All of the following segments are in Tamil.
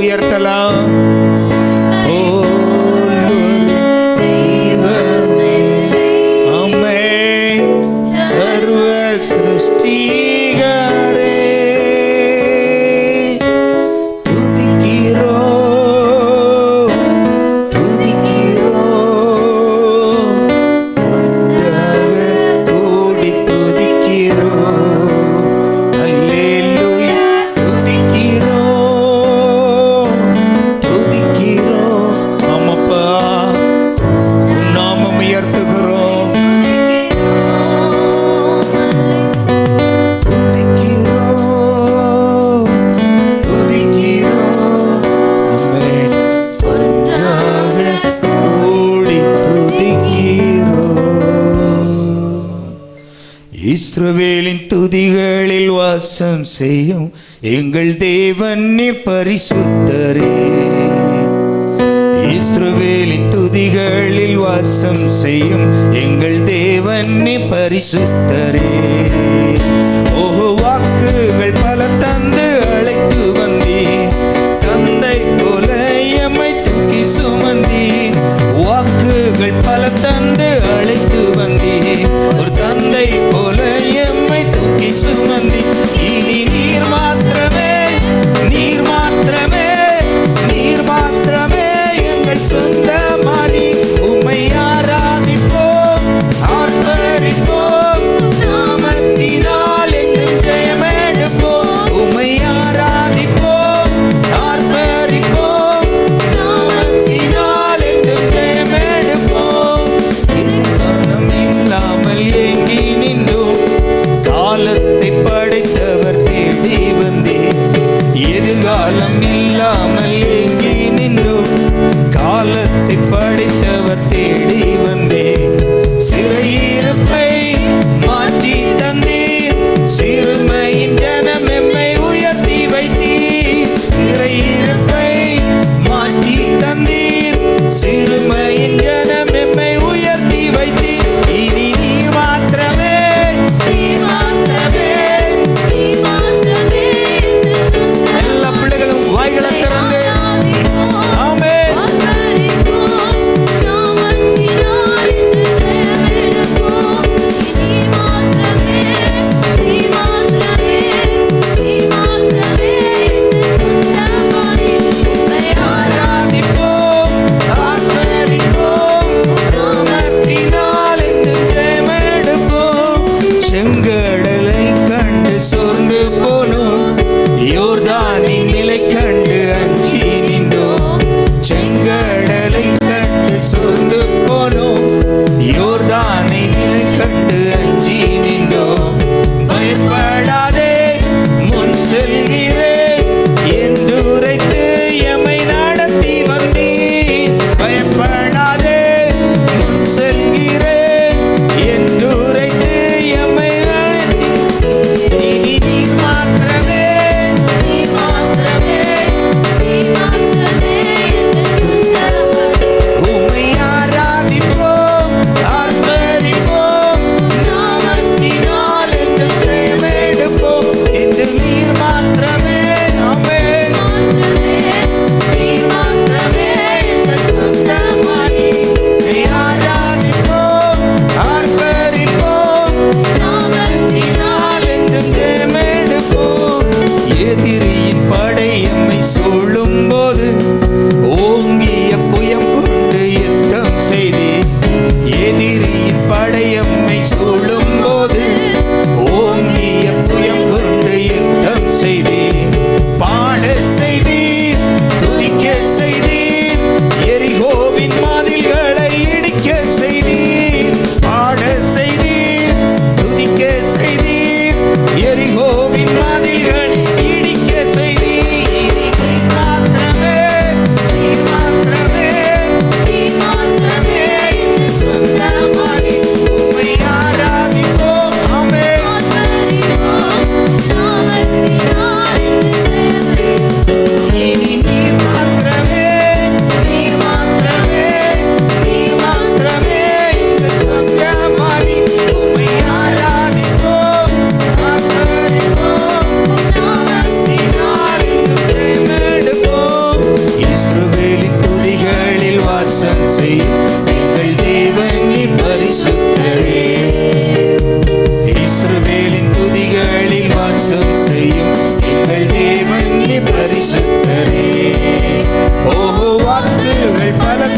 உயர்த்தலாம். இஸ்ரவேலின் துதிகளில் வாசம் செய்யும் எங்கள் தேவன் நீர் பரிசுத்தரே. இஸ்ரவேலின் துதிகளில் வாசம் செய்யும் எங்கள் தேவன் நீர் பரிசுத்தரே. ஓஹோ, வாக்குகள் பல தந்து அழைத்து வந்தீர், தந்தை போல எம்மை தூக்கி சுமந்தீர். வாக்குகள் பல தந்து அழைத்து வந்தீர், ஒரு தந்தை போல எம்மை தூக்கி சுமந்தீர். இனி நீர் மாத்திரமே, நீர் மாத்திரமே, நீர் மாத்திரமே எங்கள் சொந்தமானி. உம்மை ஆராதிப்போம், ஆர்ப்பரிப்போம், நாமத்தினால் எங்கள் ஜெயமெடுப்போம். உம்மை ஆராதிப்போம், ஆர்ப்பரிப்போம், நாமத்தினால் எங்கள் ஜெயமெடுப்போம். எதிர்காலம் இல்லாமல் ஏங்கி நின்றோம், காலத்தை படைத்தவர் தேடி வந்தேன். எதிர்காலம் இல்லாமல் ஏங்கி நின்றோம், காலத்தை படைத்தவர் தேடி வந்தேன். சிறையிருப்பை மாற்றி தந்தீர், சிறுமையின் ஜனம் எம்மை உயர்த்தி வைத்தீர். சிறையிருப்பை மாற்றி தந்தீர், சிறுமையின் ஜனம் எம்மை உயர்த்தி வைத்தீர். இனி நீர் மாத்திரமே, நீர் மாத்திரமே, நீர் மாத்திரமே. எல்லா பிள்ளைகளும் வாய்களை திறந்து ஆமென்.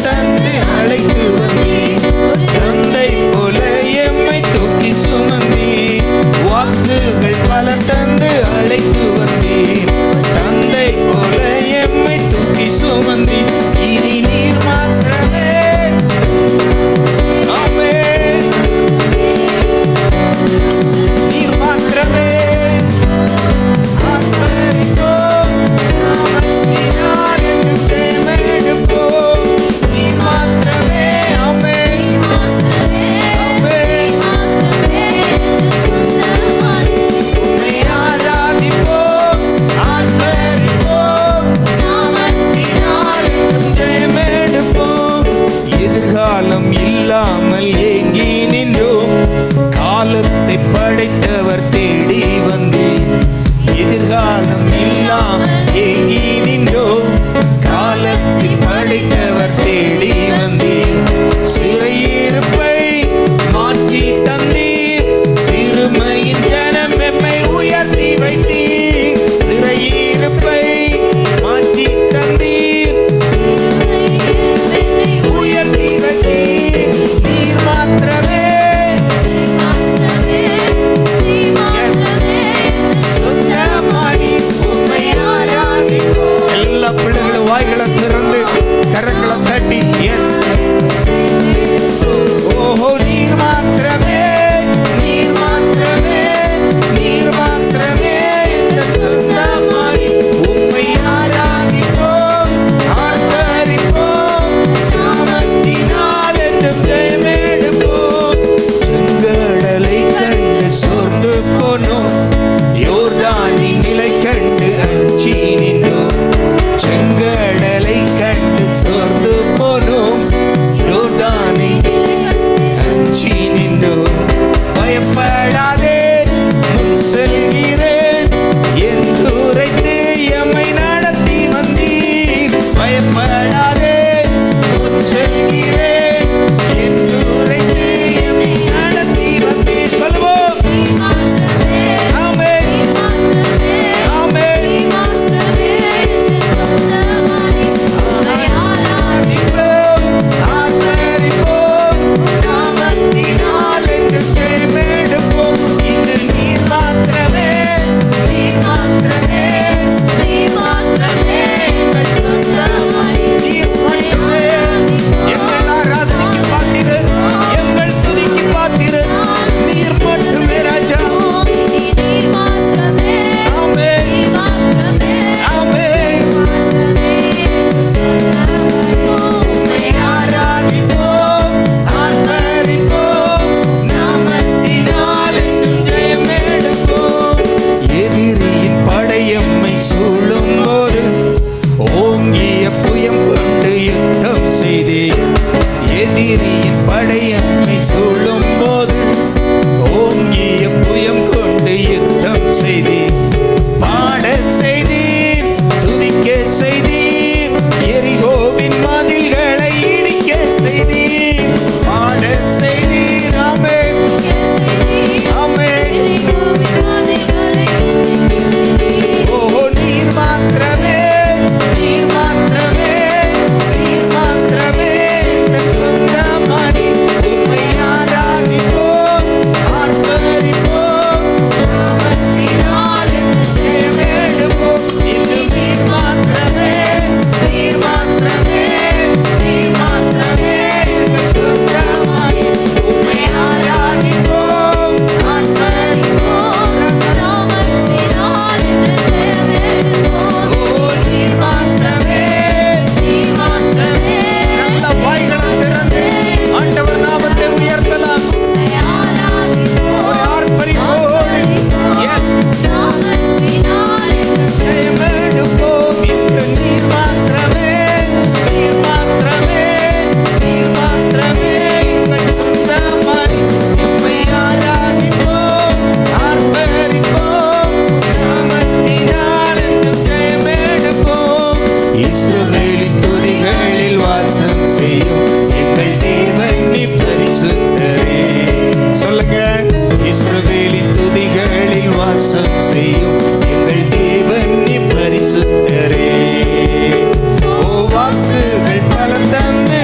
தந்து அழைத்து வந்தீர். தந்தை போல எம்மை தூக்கி சுமந்தீர். வாக்குகள் பல தந்து அழைத்து வந்தீர். தந்தை போல எம்மை தூக்கி சுமந்தீர். இனி நீர் மாத்திரமே. ஆமென். நீர் மாத்திரமே. ஆர்ப்பரிப்போம், நாமத்தினால் என்று ஜெயமெடுப்போம். நீர் மாத்திரமே. ஆமென். ஆமென். உம்மை ஆராதிப்போம், ஆர்ப்பரிப்போம், நாமத்தினால் என்று ஜெயமெடுப்போம். எதிர்காலம் இல்லாமல் ஏங்கி நின்றோம். காலத்தை படைத்தவர் தேடி வந்தீர். எதிர்காலம் இல்லாமல் ஏங்கி நின்றோம். காலத்தை படைத்தவர் தேடி வந்தீர். சிறையிருப்பை மாற்றி தந்தீர். சிறுமையின் ஜனம் எம்மை உயர்த்தி வைத்தீர். சிறையிருப்பை மாற்றி தந்தீர். உயர்த்தி வைத்தீர். நீர் மாத்திரமே. சொந்தமானி உம்மை ஆராதிப்போம். எல்லா பிள்ளைகளும் வாய்களை திறந்து கரங்களை தட்டி எஸ். ஓஹோ நீர் மாத்திரமே. நீர் மாத்திரமே. நீர் மாத்திரமே. சொந்தமானி உம்மை ஆராதிப்போம், ஆர்ப்பரிப்போம், நாமத்தினால் என்றும் ஜெயமெடுப்போம். செங்கடலை கண்டு சோர்ந்து போனோம். யோர்தானின் நிலை கண்டு அஞ்சி நின்றோம். செங்கடலை கண்டு சோர்ந்து போனோம். யோர்தானை அஞ்சி நின்றோம். பயப்படாதே, முன் செல்கிறேன் என்று உரைத்து எம்மை நடத்தி வந்தீர். பயப்படாதே, முன் செல்கிறேன் என்று உரைத்து எம்மை நடத்தி வந்தீர். சொல்லுவோம். ஆமென். ஆமென். ஆராதிப்போம், ஆர்ப்பரிப்போம், நாமத்தினால் என்று ஜெயமெடுப்போம். இது நீர் மாத்திரமே. நீர் மாத்திரமே. நீர் மாத்திரமே. எங்கள் ஆராதனைக்கு பாத்திரர், எங்கள் துதிக்கு பாத்திரர். நீர் மட்டுமே ராஜா. ஆமென். ஆமென். உம்மை ஆராதிப்போம், ஆர்ப்பரிப்போம், நாமத்தினால் என்றும் ஜெயமெடுப்போம். எதிரியின் படையம்மை சூழும் போது ஓங்கிய புயம் கொண்டு யுத்தம் செய்தீர். எதிரியின் படையம்மை சூழும் போது ஓங்கிய புயம் கொண்டு யுத்தம் செய்தீர். பாட செய்தீர், துதிக்க செய்தீர், எரிகோவின் மதில்களை இடிக்க செய்தீர். பாட செய்தீர். ஆமென். ஆமென். ஓஹோ நீர் மாத்திரமே. நீர் மாத்திரமே. நீர் மாத்திரமே. சொந்தமானி உம்மை ஆராதிப்போம், ஆர்ப்பரிப்போம், நாமத்தினால் என்று ஜெயமெடுப்போம். இது நீர் மாத்திரமே. நீர் மாத்திரமே. நீர் மாத்திரமே. சொந்தமானி உம்மை ஆராதிப்போம், ஆர்ப்பரிப்போம், நாமத்தினால் என்று ஜெயமெடுப்போம். ஓ நீர் மாத்திரமே. நீர் மாத்திரமே. நல்ல வாய்களை திறந்து ஆண்டவர் நாமத்தை உயர்த்தலாம். ஒரு ஆர்ப்பரிப்போடு எஸ் ஜெயமெடுப்போம். இந்த நீர் மாத்திரமே. நீர் மாத்திரமே. நீர் மாத்திரமே. உம்மை சொந்தமாய் உம்மை ஆராதிப்போம், ஆர்ப்பரிப்போம், நாமத்தினால் என்றும் ஜெயமெடுப்போம். இஸ்ரவேலின் துதிகளில் வாசம் செய்யும் எங்கள் தேவன் நீ பரிசுத்தரே. சொல்லுங்க. இஸ்ரவேலின் துதிகளில் வாசம் செய்யும் எங்கள் தேவன் நீ பரிசுத்தரே. ஓ வாக்குகள் பல தந்து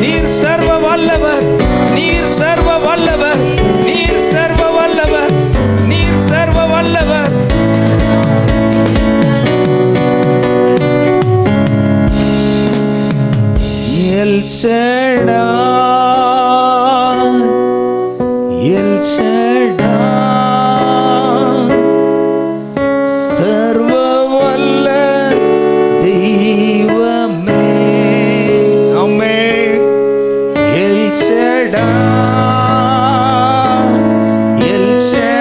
நீர் சர்வ வல்லவர், நீர் சர்வ வல்லவர், நீர் சர்வ வல்லவர், நீர் சர்வ வல்லவர். எல் ஷடாய், எல் ஷடாய், சர்வ வல்ல தெய்வமே. ஆமென். எல் ஷடாய், எல் ஷடாய்,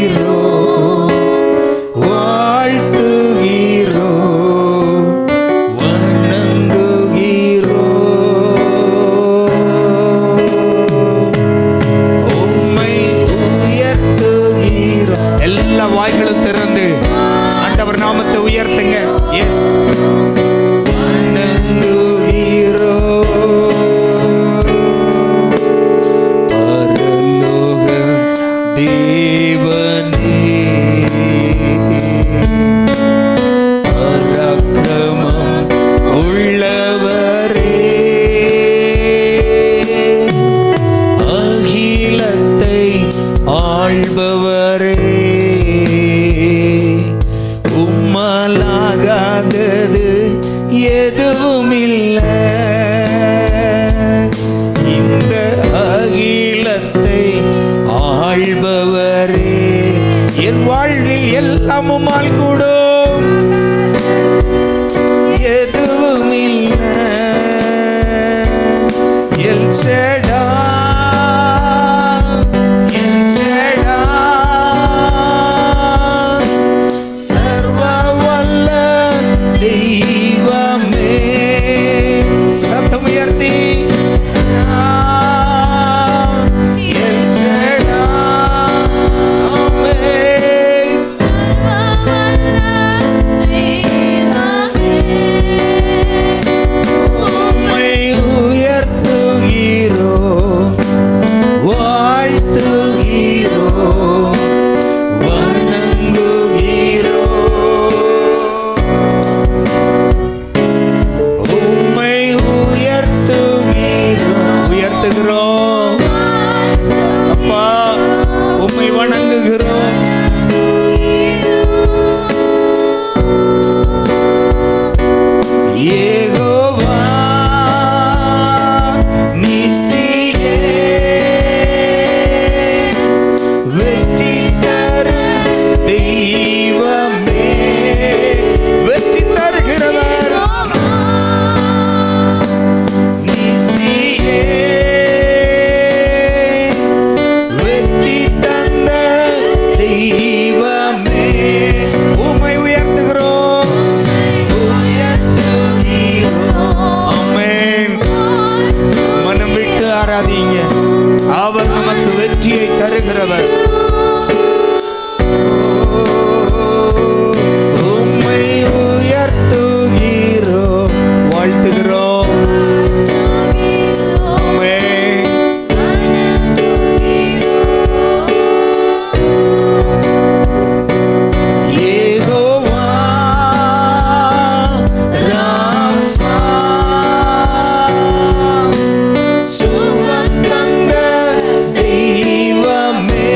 உயர்த்துகிறோம், வாழ்த்துகிறோம், வணங்குகிறோம், உம்மை உயர்த்துகிறோம். எல்லா வாய்களும் திறந்து ஆண்டவர் நாமத்தை உயர்த்துங்க. எஸ், பரலோக தேவனே, பராக்கிரமம் உள்ளவரே, அகிலத்தை ஆள்பவரே, உம்மலாகாதது எதுவுமில்லை. இந்த அகிலத்தை ஆள்பவரே, என் வாழ்வில் எல்லாமுமால் கூடும், எதுவுமில்லை. எல் ஷடாய், எல் ஷடாய், சர்வ வல்ல தெய்வமே. சத்தம் உயர்த்தி எல் ஷடாய், ஆமென். உம்மை உயர்த்துகிறோம், வாழ்த்துகிறோம், வணங்குகிறோம், உம்மை உயர்த்துகிறோம், உயர்த்துகிறோம் அப்பா, உம்மை வணங்குகிறோம். யெகோவா நீசியே, வெற்றி தரும் தெய்வமே, வெற்றி தருகிறவர் நீசியே, வெற்றி தந்த தெய்வமே, உம்மை உயர்த்துகிறோம், உயர்த்துகிறோம். ஆமென். மனம் விட்டு ஆராதிங்க, அவர் நமக்கு வெற்றியை தருகிறவர். உம்மை உயர்த்துகிறோம், வாழ்த்துகிறோம். ஆமென். யெகோவா ராஃபா, சுகம் தந்த தெய்வமே,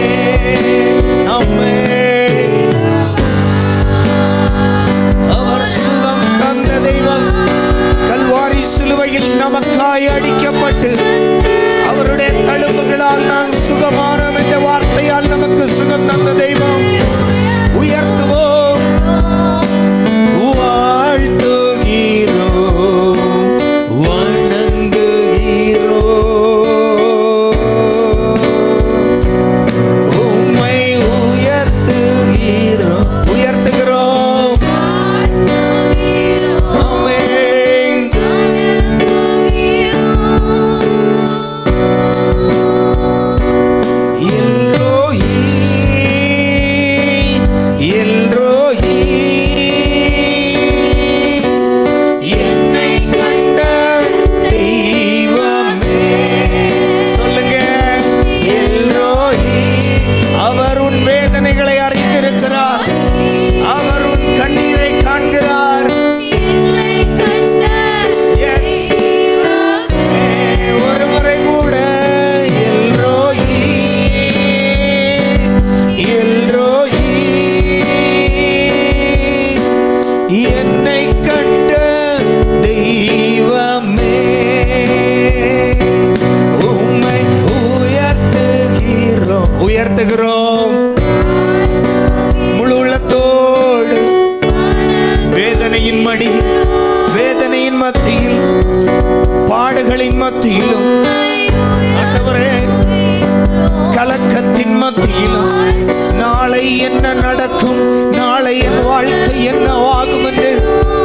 நடக்கும், நாளை என் வாழ்க்கை என்ன ஆகும் என்று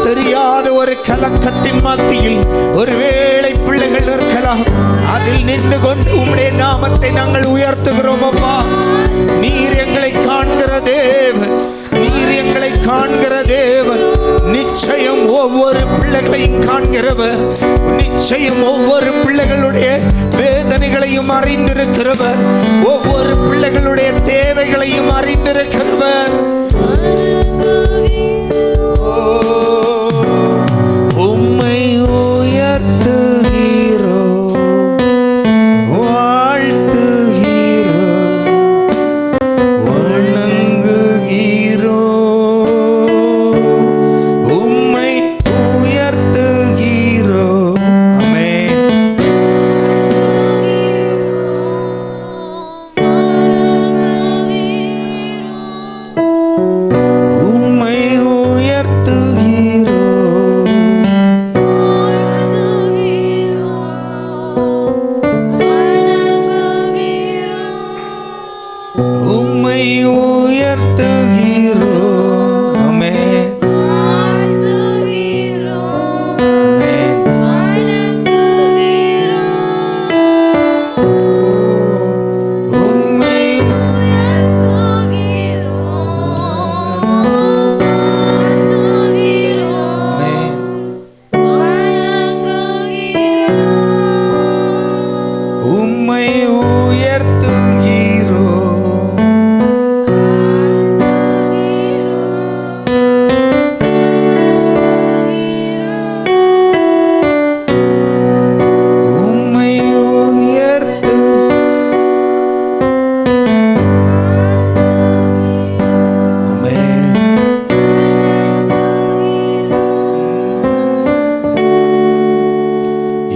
தெரியாத ஒரு கலக்கத்தின் மத்தியில் ஒருவேளை பிள்ளைகள் இருக்கலாம். அதில் நின்று கொண்டு உம்முடைய நாமத்தை நாங்கள் உயர்த்துகிறோம். அப்பா, நீர் எங்களை காண்கிற தேவன், நீர் எங்களை காண்கிற தேவன். நிச்சயம் ஒவ்வொரு பிள்ளைகளையும் காண்கிறவர், நிச்சயம் ஒவ்வொரு பிள்ளைகளுடைய வேதனைகளையும் அறிந்திருக்கிறவர், ஒவ்வொரு பிள்ளைகளுடைய தேவைகளையும் அறிந்திருக்கிறவர். உம்மை உயர்த்துகிறோ, வாழ்த்துகிறோ, வணங்குகிறோ. உம்மை உயர்த்துகிறோ. ஆமென். உம்மை உயர்த்துகிறோ. உம்மை உயர்த்துகிறோ. ஆமென். உம்மை உம்மை உயர்த்துகிறோ. உம்மை உயர்த்து. ஆமென்.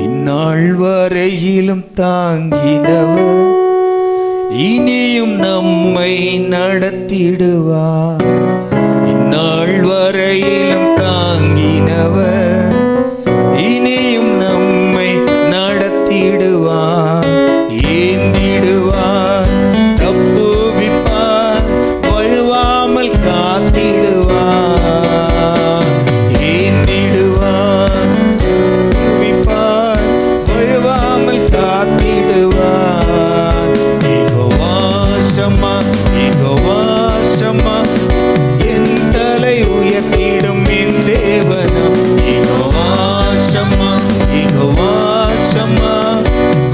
இந்நாள் வரையிலும் தாங்கினவர் இனியும் நம்மை நடத்திடுவார். இந்நாள் வரையிலும் தாங்கினவர் இனியும் நம்மை நடத்திடுவார். ஏந்திடுவார், தப்புவிப்பார், வழுவாமல் காத்திடுவார். ஏந்திடுவார், தப்புவிப்பார், வழுவாமல் காத்திடுவார். யெகோவா ஷம்மா, யெகோவா ஷம்மா, என் தலை உயர்த்திடும் என் தேவனாம். யெகோவா ஷம்மா, யெகோவா ஷம்மா,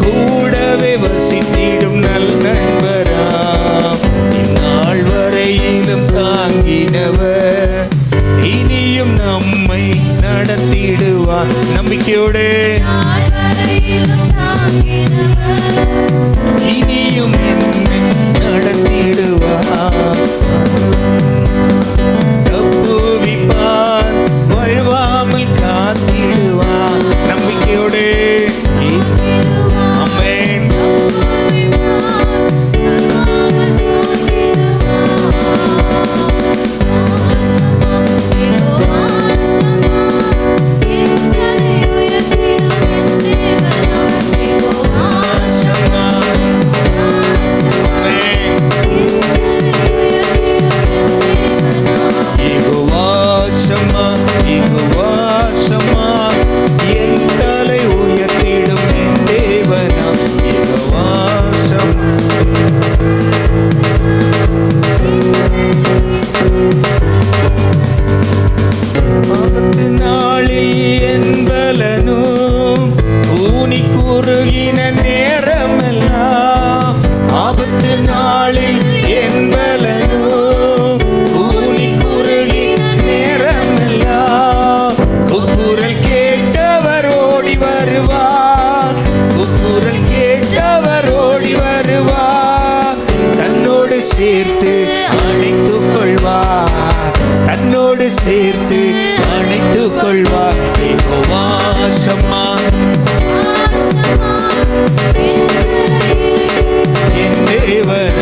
கூடவே வசித்திடும் நல் நண்பராம். இந்நாள் வரையிலும் தாங்கினவர் இனியும் நம்மை நடத்திடுவார். நம்பிக்கையோடு இனியும் என்னை நடத்திடுவார். தப்புவிப்பார், வழுவாமல் காத்திடுவார். நம்பிக்கையோடு. ஆமென். யெகோவா ஷம்மா, யெகோவா ஷம்மா, என் தலை உயர்த்திடும் என் தேவனாம். யெகோவா ஷம்மா. ஆபத்து நாளில் என் பலனும் ஊனி குறுகின நேரமெல்லாம். ஆபத்து நாளில் என் பலனும் ஊனி குறுகின நேரமெல்லாம். குக்குரல் கேட்டவர் ஓடி வருவார், குக்குரல் கேட்டவர் ஓடி வருவார். தன்னோடு சேர்த்து அழைத்துக் கொள்வார், தன்னோடு சேர்த்து அழைத்துக் கொள்வார். யெகோவா ஷம்மா, என் தேவன்.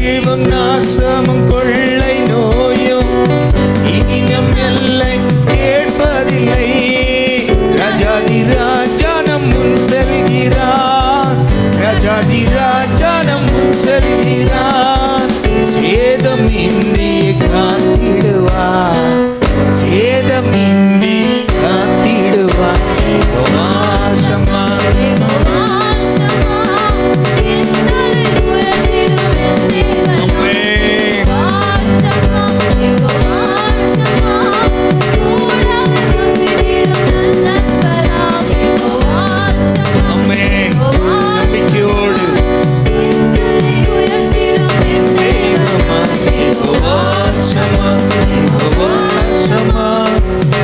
அழிவும் நாசமும் கொள்ளை நோயும் இனி நம் எல்லை கேட்பதில்லை. ராஜாதி ராஜா நம் முன் செல்கிறார், ராஜாதி ராஜா நம் முன் செல்கிறார். சேதம் இன்றி காத்திடுவார், சேதம் இன்றி காத்திடுவார். யெகோவா ஷமா,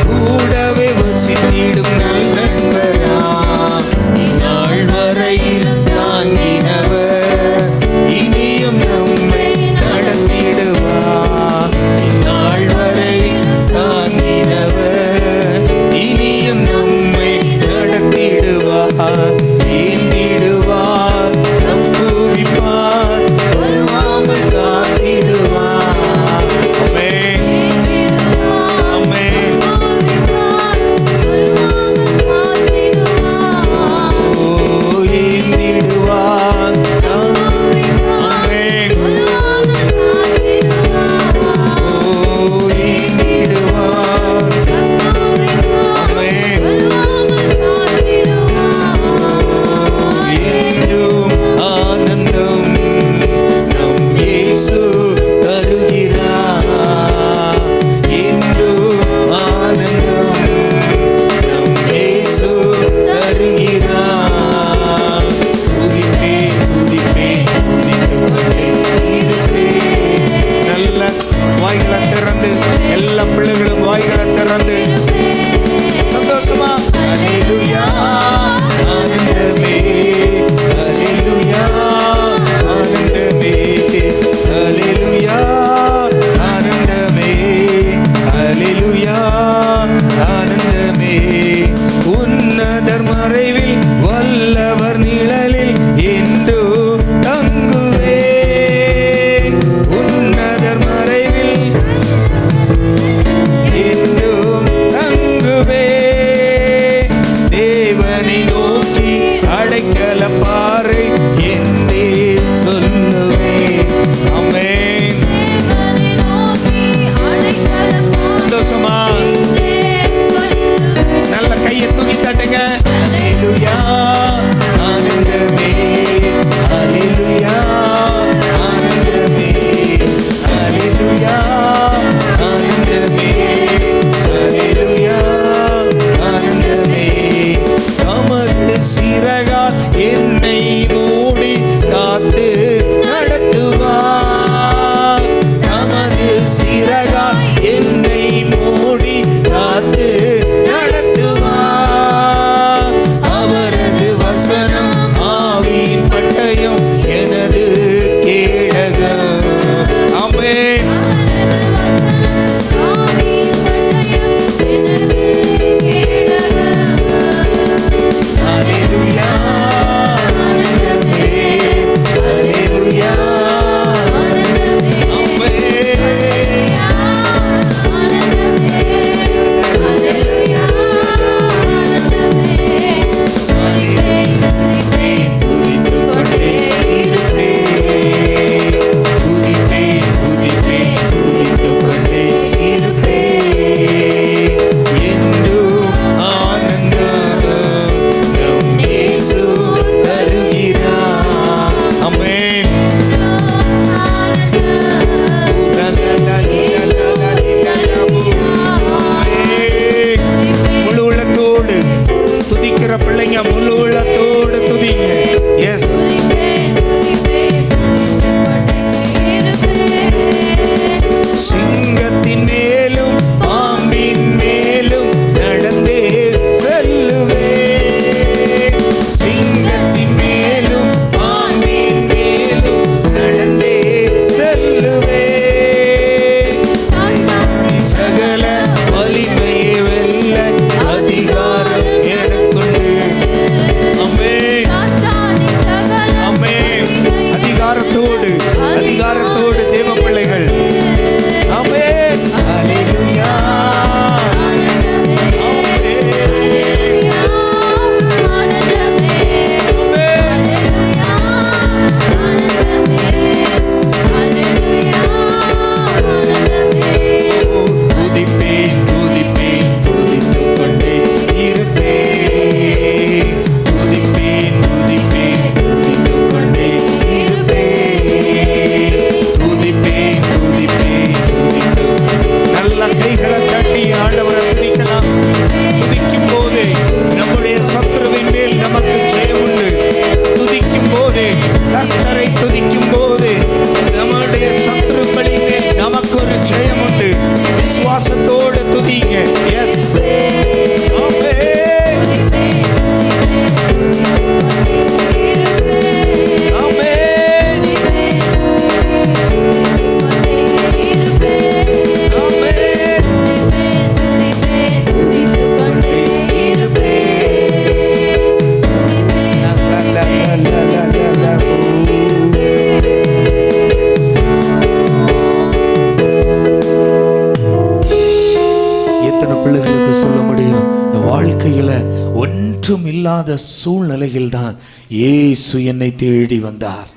கூடவே வசித்திடும் நல் நண்பரா. இந்நாள் வரையிலும் தாங்கினவர், இனியும் நம்மை நடத்திடுவார். இந்நாள் வரையிலும் தாங்கினவர், இனியும் நம்மை நடத்திடுவார். ஏந்திடுவார், நம்புவிப்பார், வருவாமல் காத்திடுவார். எல்லா பிள்ளைகளும் வாய்களை திறந்து சந்தோஷமா அல்லேலூயா ஆனந்தமே, அல்லேலூயா ஆனந்தமே, அல்லேலூயா ஆனந்தமே, அல்லேலூயா ஆனந்தமே. உன்னதர் மறைவில் வல்லவர் நிழலில் என்று தங்குவே, உன்னதர் மறைவில் என்றும் தங்குவே. தேவனை நோக்கி அடைக்கல பாறை என்றே சொல்லுவே. ஆமென். சந்தோஷமா நல்ல கையை தூக்கி தட்டுங்க. அல்லேலூயா ஆனந்தமே, அல்லேலூயா ஆனந்தமே, அல்லேலூயா ஆனந்தமே, அல்லேலூயா ஆனந்தமே. தமது சிறகால் என்னை இல்லாத சூழ்நிலையில் தான் இயேசு என்னை தேடி வந்தார்.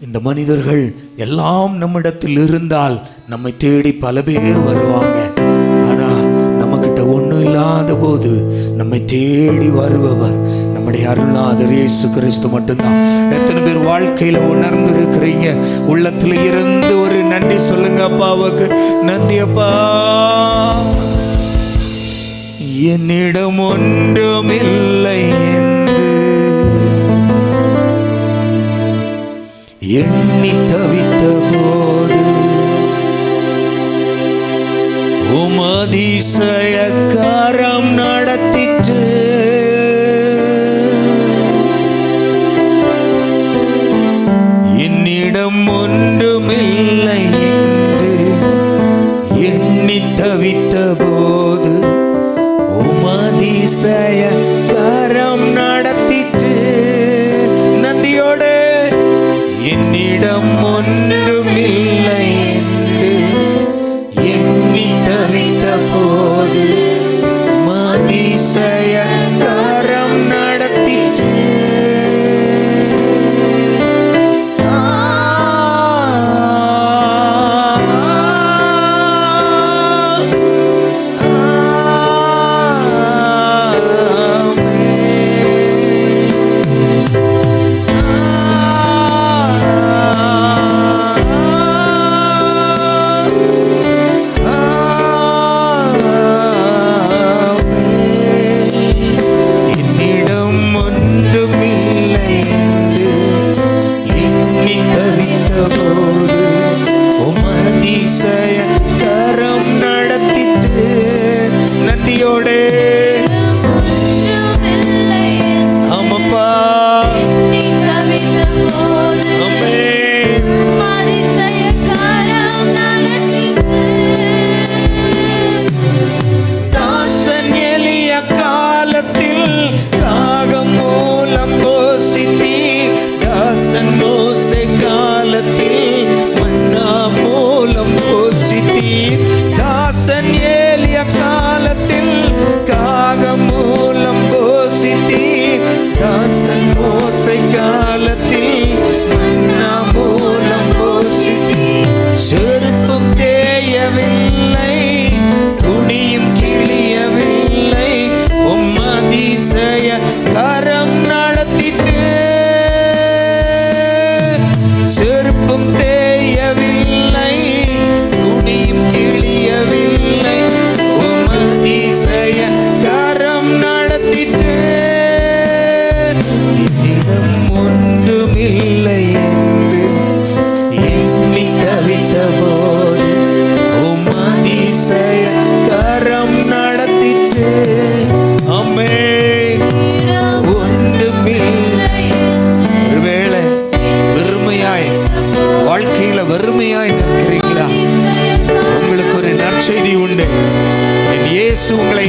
இந்த மனிதர்கள் எல்லாம் நம்மிடத்தில் இருந்தால் நம்மை தேடி பல பேர் வருவாங்க. ஆனா நம்மகிட்ட ஒன்றும் இல்லாத போது நம்மை தேடி வருபவர் நம்முடைய அருள்நாதர் இயேசு கிறிஸ்து மட்டும்தான். எத்தனை பேர் வாழ்க்கையில உணர்ந்து இருக்கிறீங்க? உள்ளத்துல இருந்து ஒரு நன்றி சொல்லுங்க. அப்பாவுக்கு நன்றி. அப்பா, என்னிடம் ஒன்றுமில்லை என்று எண்ணி தவித்த போது அதிசய கரம் நடத்திற்று. என்னிடம் ஒன்றுமில்லை என்று எண்ணி தவித்த போது அதிசய கரம் நடத்திற்று. நன்றியோடு என்னிடம் ஒன்றுமில்லை என்று எண்ணி தவித்த போது அதிசய கரம் நடத்திற்று.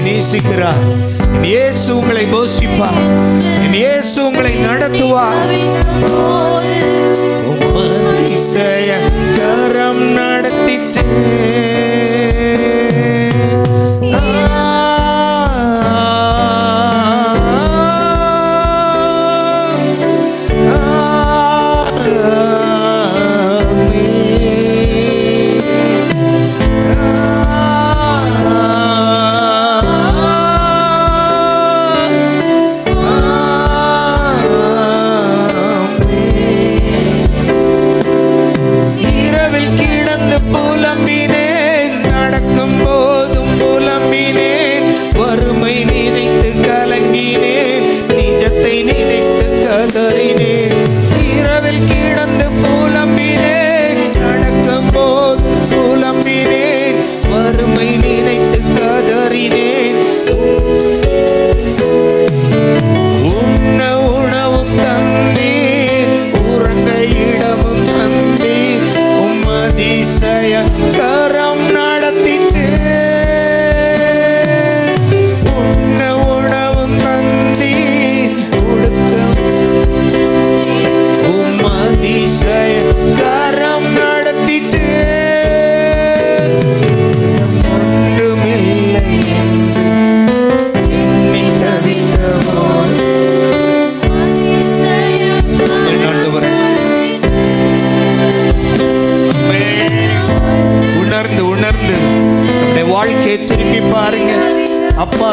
நேசிக்கிறார். இயேசு உங்களை போஷிப்பார். இயேசு உங்களை நடத்துவார். அதிசய கரம் நடத்திட்டு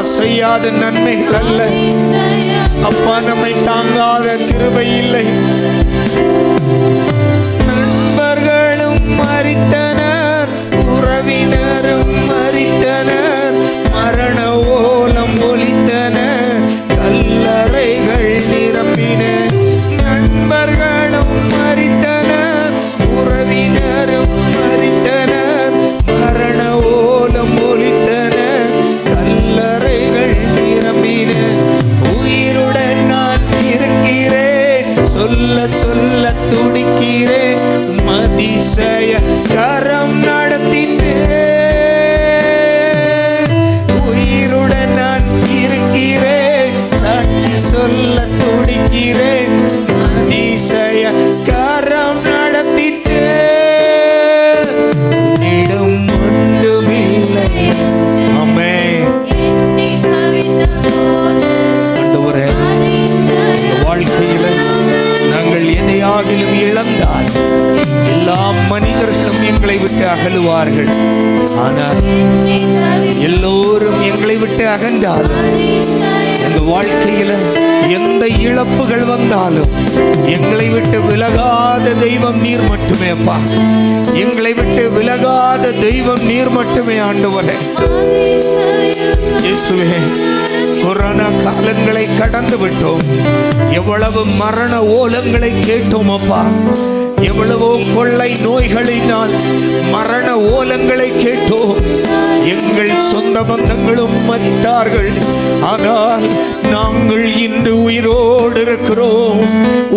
செய்யாத நன்மைகள் அல்ல அப்பா, நம்மை தாங்காத கிருபை இல்லை. நண்பர்களும் மரித்தனர், உறவினரும் மரித்தனர், மரண ஓலம் ஒலித்தனர், கல்லறைகள் நிரம்பின. நண்பர்களும் மரித்தனர், உறவினரும் மரித்தனர், மரண ஓலம் ஒலித்தனர், கல்லறைகள் நிரம்பின. உயிருடன் நான் இருக்கிறேன், சொல்ல சொல்ல துடிக்கிறேன், அதிசய கரம் நடத்தினேன். உயிருடன் நான் இருக்கிறேன், சாட்சி சொல்ல துடிக்கிறேன், அதிசய கரம் நடத்தினேன். இடம் ஒன்றுமில்லை. ஆமென். ஆண்டவரே, வாழ்க்கையில நாங்கள் எதையாகிலும் இழந்தால் எல்லா மனிதர்களும் எங்களை விட்டு அகலுவார்கள். ஆனால் எல்லோரும் எங்களை விட்டு அகன்றாலும் எங்கள் வாழ்க்கையில எந்த இழப்புகள் வந்தாலும் எங்களை விட்டு விலகாத தெய்வம் நீர் மட்டுமே அப்பா. எங்களை விட்டு விலகாத தெய்வம் நீர் மட்டுமே ஆண்டவரே. இயேசுவே, கொரோனா காலங்களை கடந்து விட்டோம். எவ்வளவு மரண ஓலங்களை கேட்டோம் அப்பா. எவ்வளவோ கொள்ளை நோய்களினால் மரண ஓலங்களை கேட்டோம். எங்கள் சொந்த பந்தங்களும் மரித்தார்கள். ஆனால் நாங்கள் இன்று உயிரோடு இருக்கிறோம்.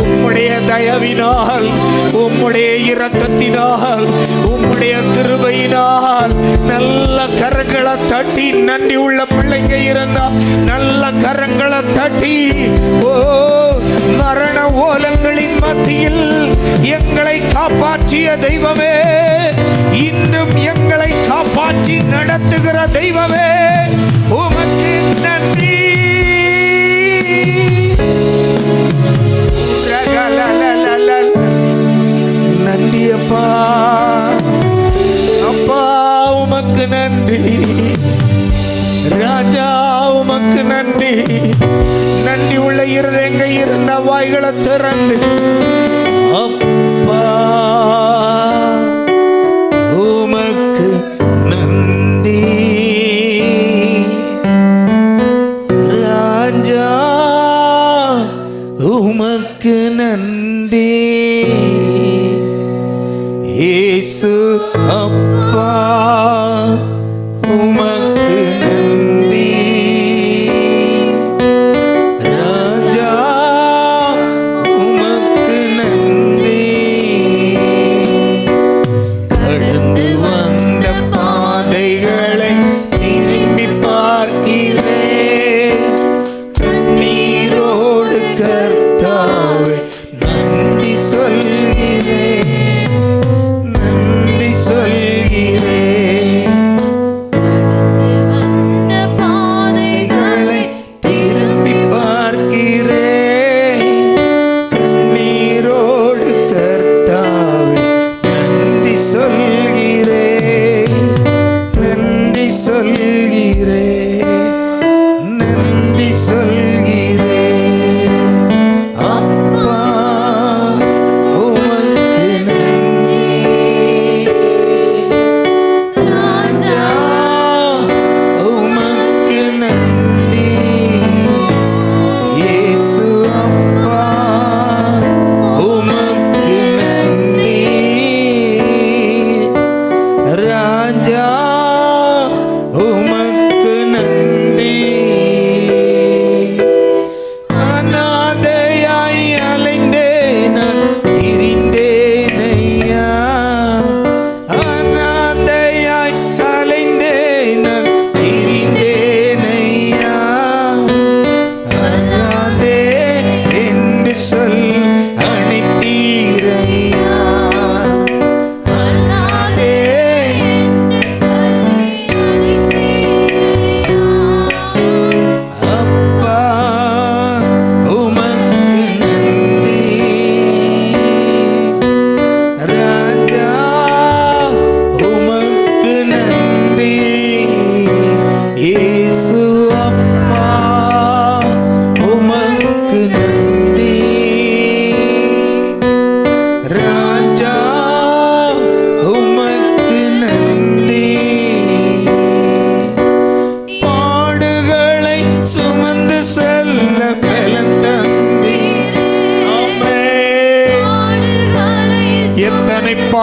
உம்முடைய தயவினால், உம்முடைய இரக்கத்தினால், உம்முடைய கிருபையினால். நல்ல கரங்களை தட்டி, நன்றி உள்ள பிள்ளைங்க இருந்தா நல்ல கரங்களை தட்டி, ஓ மரண ஓலங்களின் மத்தியில் எங்களை காப்பாற்றிய தெய்வமே, இன்றும் எங்களை காப்பாற்றி நடத்துகிற தெய்வமே, உமக்கு நன்றி. நன்றி அப்பா. அப்பா உமக்கு நன்றி. ராஜா உமக்கு நன்றி. நன்றி உள்ள இருதயங்க இருந்த வாய்களை திறந்து அப்பா உமக்கு நன்றி. ராஜா உமக்கு நன்றி. இயேசு அப்பா உமக்கு நன்றி. ராஜா உமக்கு நன்றி. கடந்து வந்த பாதைகளை திரும்பி பார்க்கிறேன். கண்ணீரோடு கர்த்தாவே நன்றி சொல்கிறேன், நன்றி சொல்கிறேன். பாதைகளை திரும்பி பார்க்கிறேன். கண்ணீரோடு கர்த்தாவே நன்றி சொல்கிறேன், நன்றி சொல்கிறேன், நன்றி சொல்கிறேன். அப்பா உமக்கு நன்றி. ராஜா உமக்கு நன்றி. இயேசு அப்பா உமக்கு நன்றி. ராஜா உமக்கு நன்றி. அநாதையாய் அலைந்தேன் நான் திரிந்தேன் ஐயா. அநாதையாய் அலைந்தேன் நான் திரிந்தேன் ஐயா. அநாதே என்று சொல் அணைத்தீர் ஐயா. அநாதே அப்பா உமக்கு நன்றி. ராஜா உமக்கு நன்றி. இயேசு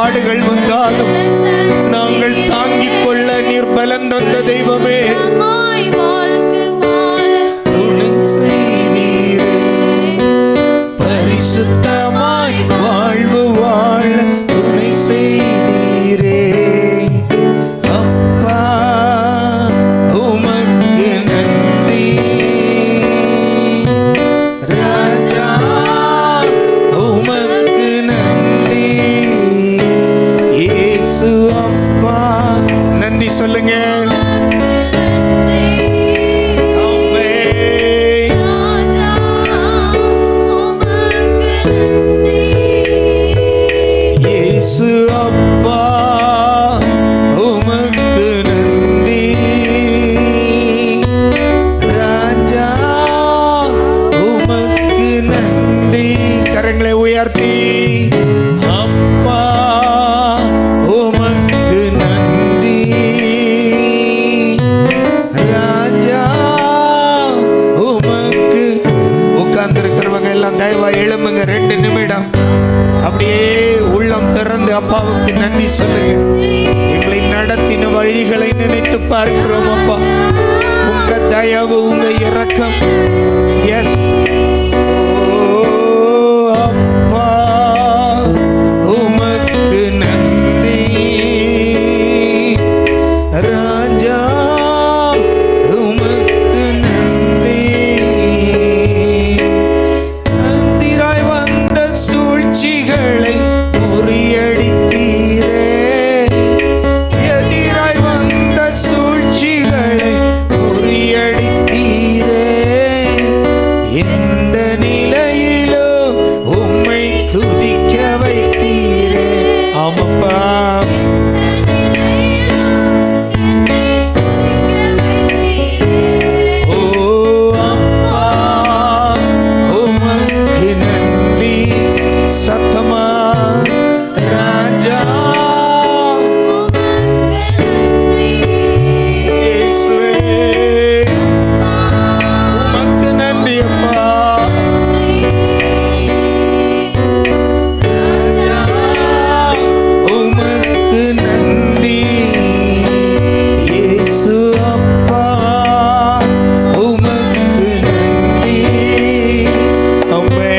பாடுகள் வந்தாலும் நாங்கள் தாங்கிக் கொள்ள நீர் பலன் தந்த தெய்வமே, துணை செய்தீரே. பரிசுத்தமாய் வாழ்வு வாழ துணை செய்தீரே. அப்பா உமக்கு நன்றி. ராஜா உமக்கு நன்றி. இயேசு அப்பா நன்றி சொல்லுங்க. கரங்களை உயர்த்தி அப்பா உமக்கு நன்றி. ராஜா உமக்கு. உட்கார்ந்து இருக்கிறவங்க எல்லாம் தயவா எழும்புங்க. 2 நிமிடம் அப்படியே உள்ளம் திறந்து அப்பாவுக்கு நன்றி சொல்லுங்க. எங்களை நடத்தின வழிகளை நினைத்து பார்க்கிறோம் அப்பா. உங்க தயவு, உங்க இரக்கம். எஸ் உமக்கு நன்றி. ராஜா உமக்கு நன்றி. எதிராய் வந்த சூழ்ச்சிகளை முறியடித்தீரே. எதிராய் வந்த சூழ்ச்சிகளை முறியடித்தீரே. எந்த நிலையிலோ உம்மை துதிக்க வைத்தீரே. ஆமப்பா ஓ அப்பா உமக்கு நன்றி. சத்தமா ராஜா இயேசுவே உமக்கு நன்றி அப்பா. உமக்கு நன்றி. இயேசு அப்பா உமக்கு நன்றி. அம்மே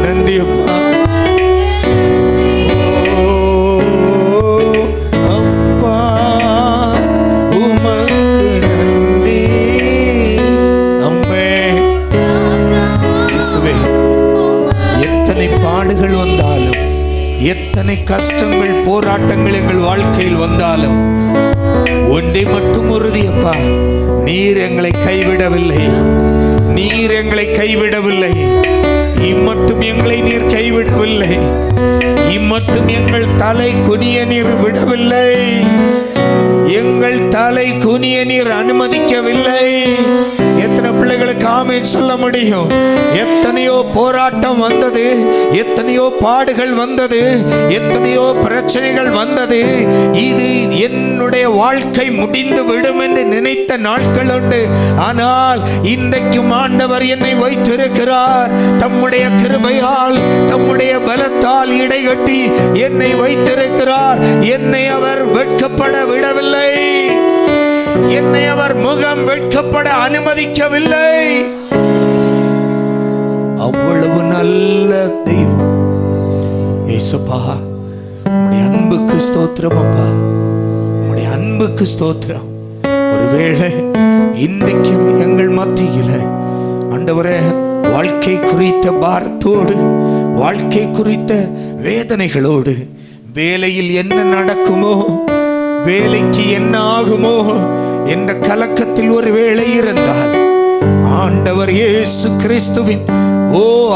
நன்றி அப்பா. ஓ அப்பா உமக்கு நன்றி. அம்மே இயேசுவே, எத்தனை பாடுகள் வந்தாலும், எத்தனை கஷ்டங்கள் போராட்டங்கள் எங்கள் வாழ்க்கையில் வந்தாலும் ஒன்றை மட்டும் உறுதியப்பா, நீர் எங்களை கைவிடவில்லை. நீர் எங்களை கைவிடவில்லை. இம்மட்டும் எங்களை நீர் கைவிடவில்லை. இம்மட்டும் எங்கள் தலை குனிய நீர் விடவில்லை. எங்கள் தலை குனிய நீர் அனுமதிக்கவில்லை. எத்தனை பிள்ளைகளுக்கு ஆமென் சொல்ல முடியும்? எத்தனையோ போராட்டம் வந்தது, எத்தனையோ பாடுகள் வந்தது, எத்தனையோ பிரச்சனைகள் வந்தது. இது என்னுடைய வாழ்க்கை முடிந்து விடும் என்று நினைத்த நாட்கள் உண்டு. ஆனால் இன்றைக்கும் ஆண்டவர் என்னை வைத்திருக்கிறார். தம்முடைய கிருபையால், தம்முடைய பலத்தால் இடைகட்டி என்னை வைத்திருக்கிறார். என்னை அவர் வெட்கப்பட விடவில்லை. என்னை அவர் முகம் வெட்கப்பட அனுமதிக்கவில்லை. அவ்வளவு நல்ல தெய்வம் இயேசுப்பா. உம்முடைய அன்புக்கு ஸ்தோத்திரம் அப்பா. உம்முடைய அன்புக்கு ஸ்தோத்திரம். ஒருவேளை இன்றைக்கும் எங்கள் மத்தியில ஆண்டவரே வாழ்க்கை குறித்த பாரத்தோடு, வாழ்க்கை குறித்த வேதனைகளோடு, வேலையில் என்ன நடக்குமோ, வேலைக்கு என்ன ஆகுமோ என்ற கலக்கத்தில் ஒரு வேளை இருந்தால், ஆண்டவர் இயேசு கிறிஸ்துவின்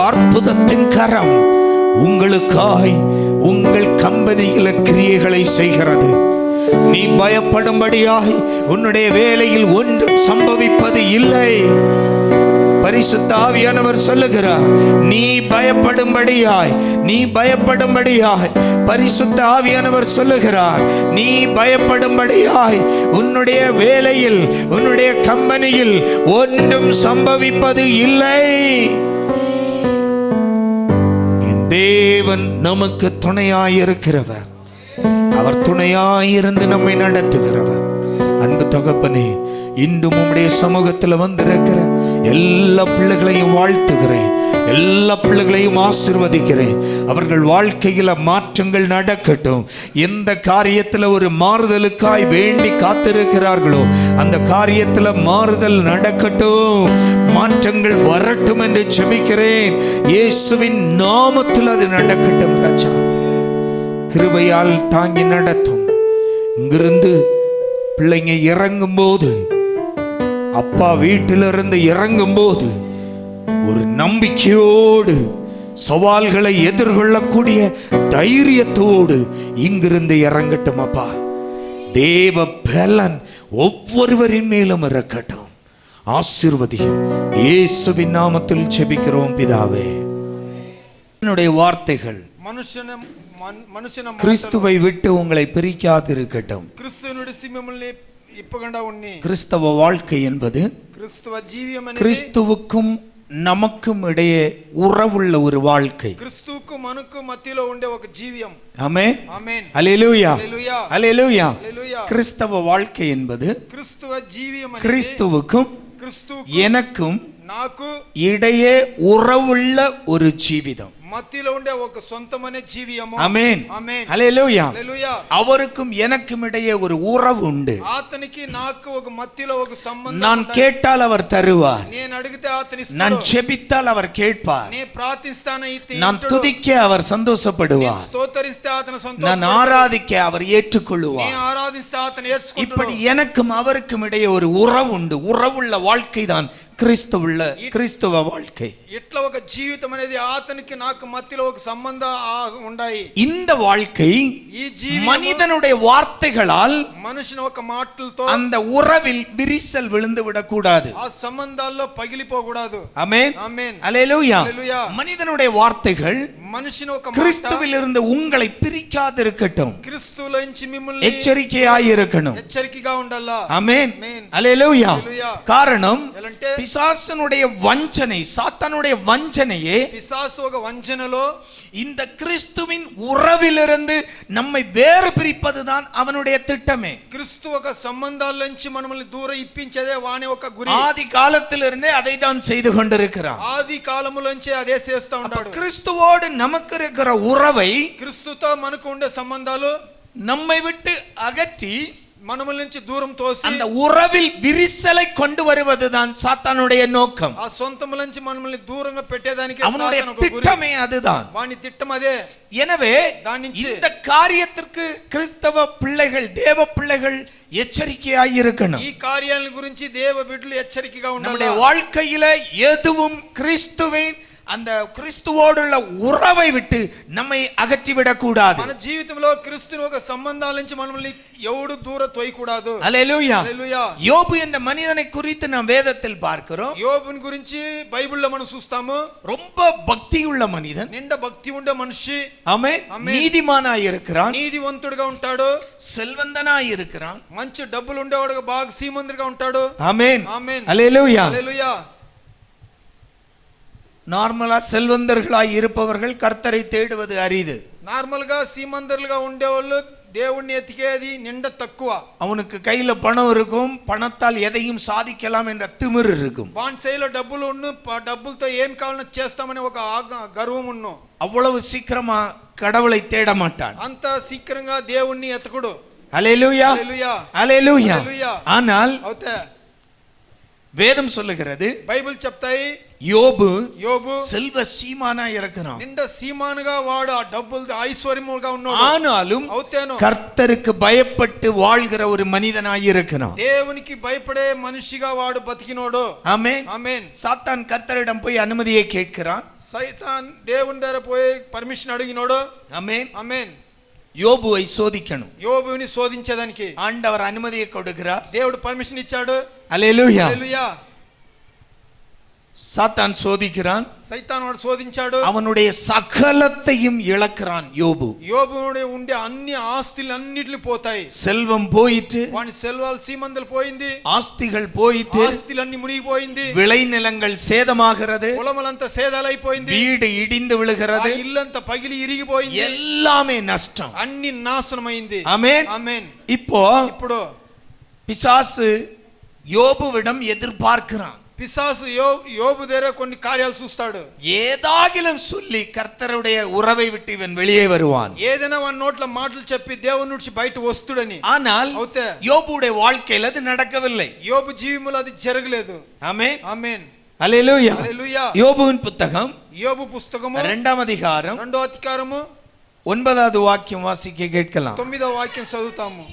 அற்புதத்தின் கரம் உங்களுக்காய் உங்கள் கம்பெனியில கிரியைகளை செய்கிறது. நீ பயப்படும்படியாய் உன்னுடைய வேலையில் ஒன்றும் சம்பவிப்பது இல்லை. பரிசுத்த ஆவியானவர் சொல்லுகிறார், நீ பயப்படும்படியாய், நீ பயப்படும்படியாய். பரிசுத்த ஆவியானவர் சொல்லுகிறார், நீ பயப்படும்படியாய் உன்னுடைய வேலையில், உன்னுடைய கம்பெனியில் ஒன்றும் சம்பவிப்பது இல்லை. என் தேவ தேவன் நமக்கு துணையாயிருக்கிறவர். அவர் துணையாயிருந்து நம்மை நடத்துகிறவர். அன்பு தகப்பனே, இன்றும் உம்முடைய சமூகத்தில் வந்திருக்கிற எல்லா பிள்ளைகளையும் வாழ்த்துகிறேன். எல்லா பிள்ளைகளையும் ஆசீர்வதிக்கிறேன். அவர்கள் வாழ்க்கையில் மாற்றங்கள் நடக்கட்டும். எந்த காரியத்தில் ஒரு மாறுதலுக்காய் வேண்டி காத்திருக்கிறார்களோ அந்த காரியத்தில் மாறுதல் நடக்கட்டும், மாற்றங்கள் வரட்டும் என்று ஜெபிக்கிறேன். இயேசுவின் நாமத்தில் அது நடக்கட்டும். ராஜா, கிருபையால் தாங்கி நடத்தும். இங்கிருந்து பிள்ளைங்க இறங்கும் போது, அப்பா வீட்டிலிருந்து இறங்கும் போது ஒரு நம்பிக்கையோடு, சவால்களை எதிர்கொள்ளக்கூடிய தைரியத்தோடு இங்கிருந்து இறங்கட்டும். அப்பா, தேவ பலன் ஒவ்வொருவரின் மேலும் இருக்கட்டும். ஆசீர்வதியும். இயேசுவின் நாமத்தில் ஜெபிக்கிறோம் பிதாவே. என்னுடைய வார்த்தைகள் கிறிஸ்துவை விட்டு உங்களை பிரிக்காதிருக்கட்டும். கிறிஸ்தவ வாழ்க்கை என்பது கிறிஸ்துவுக்கும் நமக்கும் இடையே உறவுள்ள ஒரு வாழ்க்கை. கிறிஸ்துவுக்கும் மனுக்கும் மத்தியில உண்டே ஒரு ஜீவியம். ஆமென், ஆமென், ஹல்லேலூயா, ஹல்லேலூயா. கிறிஸ்தவ வாழ்க்கை என்பது கிறிஸ்துவ ஜீவியம், கிறிஸ்துவுக்கும் எனக்கும் இடையே உறவுள்ள ஒரு ஜீவிதம். మధ్యలో ఉండే ఒక సొంతమైన జీవియము. ఆమేన్, ఆమేన్, హల్లెలూయా, హల్లెలూయా. அவருக்கும் எனக்கும் இடையே ஒரு உறவு உண்டு. ఆతనికి నాకు ఒక మధ్యలో ఒక సంబంధం. நான் கேட்டால் அவர் தருவார். నేను అడిగితే ఆతని ఇస్తాడు. நான் ஜெபித்தால் அவர் கேட்பார். నేను ప్రార్థిస్తాను అయితే நான் துதிக்க அவர் சந்தோஷப்படுவார். స్తోత్రిస్తే ఆతన సంతోషப்படுவார். நான் ஆராதிக்க அவர் ஏற்றுக்கொள்வார். నేను ఆరాధిస్తే ఆతన ఏర్చుకుంటాడు. இப்படி எனக்கும் அவருக்கும் இடையே ஒரு உறவு உண்டு. உறவுள்ள வாழ்க்கை தான் கிறிஸ்துவ வாழ்க்கை. ఇట్లా ఒక జీవితం అనేది ఆతనికి నాకు మధ్యలో ఒక సంబంధం ఉన్నాయి. இந்த வாழ்க்கை ఈ జీవితం மனிதனுடைய வார்த்தைகளால், మనుషుని ఒక మాటలతో அந்த உறவில் விரிசல் விழுந்து விடக்கூடாது. ఆ సంబంధాల్లో పగిలిపోకూడదు. ஆமென், ஆமென், ஹல்லேலூயா. ஹல்லேலூயா. மனிதனுடைய வார்த்தைகள் మనుషుని ఒక கிறிஸ்துவிலிருந்து உங்களை பிரிக்காதிருக்கட்டும். క్రీస్తులోంచి మిమ్మల్ని எச்சரிக்கையாயிருக்கணும். హెచ్చరికగా ఉండాలా. ஆமென், ஹல்லேலூயா. హల్లెలూయా. காரணம், ఎలాంటే பிசாசனுடைய வஞ்சனை, சாத்தானுடைய வஞ்சனையே పిశాసు ఒక వంచనలో இந்த கிறிஸ்துவின் உறவிலிருந்து நம்மை வேறு பிரிப்பதுதான் அவனுடைய திட்டமே. క్రీస్తు ఒక సంబంధాల నుంచి మనల్ని దూరం ఇప్పించేదే వాని ఒక గురి. ஆதி காலத்திலிருந்தே அதை தான் செய்து கொண்டிருக்கிறான். ఆది కాలములోంచి అదే చేస్తా ఉంటాడు. கிறிஸ்துவோடு நமக்கு இருக்கிற உறவை, క్రీస్తుతో మనకు ఉండే సంబంధాలు நம்மை விட்டு அகற்றி మనముల నుంచి దూరం తోసి அந்த உறவில் விரிசலை கொண்டு வருவதுதான் சாத்தானுடைய நோக்கம். ఆ సొంతముల నుంచి మనల్ని దూరంగా పెట్టేదానికి அவனுடைய திட்டமே அதுதான். వాని திட்டம் అదే. எனவே இந்த காரியத்திற்கு கிறிஸ்தவ பிள்ளைகள், தேவ பிள்ளைகள் எச்சரிக்கையாய் இருக்கணும். ఈ కార్యాల గురించి దేవ బిడ్డలు హెచ్చరికగా ఉండాలి. நம்முடைய வாழ்க்கையில எதுவும் கிறிஸ்துவின் அந்த கிறிஸ்துவோடுள்ள உறவை விட்டு நம்மை அகற்றிவிடக் கூடாது. మన జీవితంలో క్రీస్తుని ఒక సంబంధాల నుంచి మనల్ని ఎవడు దూర తోయకూడదు. హల్లెలూయా, హల్లెలూయా. யோபு என்ற மனிதனை குறித்து நாம் வேதத்தில் பார்க்கிறோம். యోబుని గురించి బైబిల్లో మనం చూస్తాము. ரொம்ப பக்தியுள்ள மனிதன், నిండా భక్తి ఉండే మనిషి. ஆமென், நீதிமானாய் இருக்கிறான், నీతివంతుడిగా ఉంటాడు, செல்வந்தனாய் இருக்கிறான், మంచి డబ్బులు ఉండేవాడుగా బాగా శ్రీమంతుడిగా ఉంటాడు. ஆமென், ఆమేన్, హల్లెలూయా, హల్లెలూయా. நார்மலா செல்வந்தர்களாய் இருப்பவர்கள் கர்த்தரை தேடுவது அரிது. నార్మల్ గా శ్రీమంతులుగా ఉండేవాళ్ళు దేవుణ్ణి ఎతికేది నిండా తక్కువ. அவனுக்கு கையில பணம் இருக்கும், பணத்தால் எதையும் சாதிக்கலாம் என்ற திமிர் இருக்கும். వాని సైలో డబ్బులు ఉన్ను, డబ్బులతో ఏం కావాలన్నా చేస్తామని ఒక గర్వం ఉన్ను. அவ்வளவு சீக்கிரமா கடவுளை தேட மாட்டான். అంత శీఘ్రంగా దేవుణ్ణి ఎతకుడు. ஹல்லேலூயா, హల్లెలూయా, ஹல்லேலூயா. హల్లెలూయా. ஆனால் అవుతే வேதம் சொல்லுகிறது, బైబిల్ చెప్తాయి, யோபு యోబు செல்வ சீமானா இருக்கிறான். నిండా సీమానుగా వాడు ఆ డబ్బులతో ఐశ్వర్యముగా ఉన్నాడు. ஆனாலும் అవుతేను கர்த்தருக்கு பயப்பட்டு வாழ்கிற ஒரு மனிதனாய் இருக்கிறான். దేవునికి భయపడే మనిషిగా వాడు బతికినోడు. ஆமென், ఆమేన్. சாத்தான் கர்த்தரிடம் போய் அனுமதியை கேட்கிறான். సైతాన్ దేవుని దగ్గర పోయి పర్మిషన్ అడిగినోడు. ஆமென், ఆమేన్. யோபுவை சோதிக்கணும். యోబుని శోధించేదానికి ஆண்டவர் அனுமதியை கொடுக்கிறார். దేవుడు పర్మిషన్ ఇచ్చాడు. ஹல்லேலூயா. హల్లెలూయా. சாத்தான் சோதிக்கிறான். సైతాన్ వాడు శోధించాడు. அவனுடைய சகலத்தையும் இழக்கிறான் யோபு. యోబునుடைய ఉండే అన్ని ఆస్తులు అన్నిటిని పోతాయి. செல்வம் போயிட்டு, వాని సెల్వాల్ సీమందలు పోయింది, ஆஸ்திகள் போயிட்டு, ఆస్తులన్నీ మునిగిపోయింది, விளைநிலங்கள் சேதமாகிறது, పొలములంతా సేదాలైపోయింది, வீடு இடிந்து விழுகிறது, ఇల్లంతా పగిలి ఇరిగిపోయింది, எல்லாமே நஷ்டம். అన్ని నాశనమైంది. ஆமென். ఆమేన్. இப்போ பிசாசு யோபுவிடம் எதிர்பார்க்கிறான். పిశాసు యోబు దగ్గర కొన్ని కార్యాలు చూస్తాడు. ஏதாகிலும் சொல்லி கர்த்தருடைய உறவை விட்டு இவன் வெளியே வருவான். ఏదైనా వాని నోట్ల మాటలు చెప్పి దేవుని నుంచి బయట వస్తుడని. ஆனால் யோபுடைய வாழ்க்கையில் அது நடக்கவில்லை. யோபு జీవితంలో అది జరగలేదు. ஆமென். ఆమేన్. హల్లెలూయా. హల్లెలూయా. யோபுவின் புத்தகம் యోబు పుస్తకము 2వ అధ్యాయం 2వ అధ్యాయము 9வது వాక్యం వాసిக்க கேட்கலாம். 9వ వాక్యం చదువుతాము.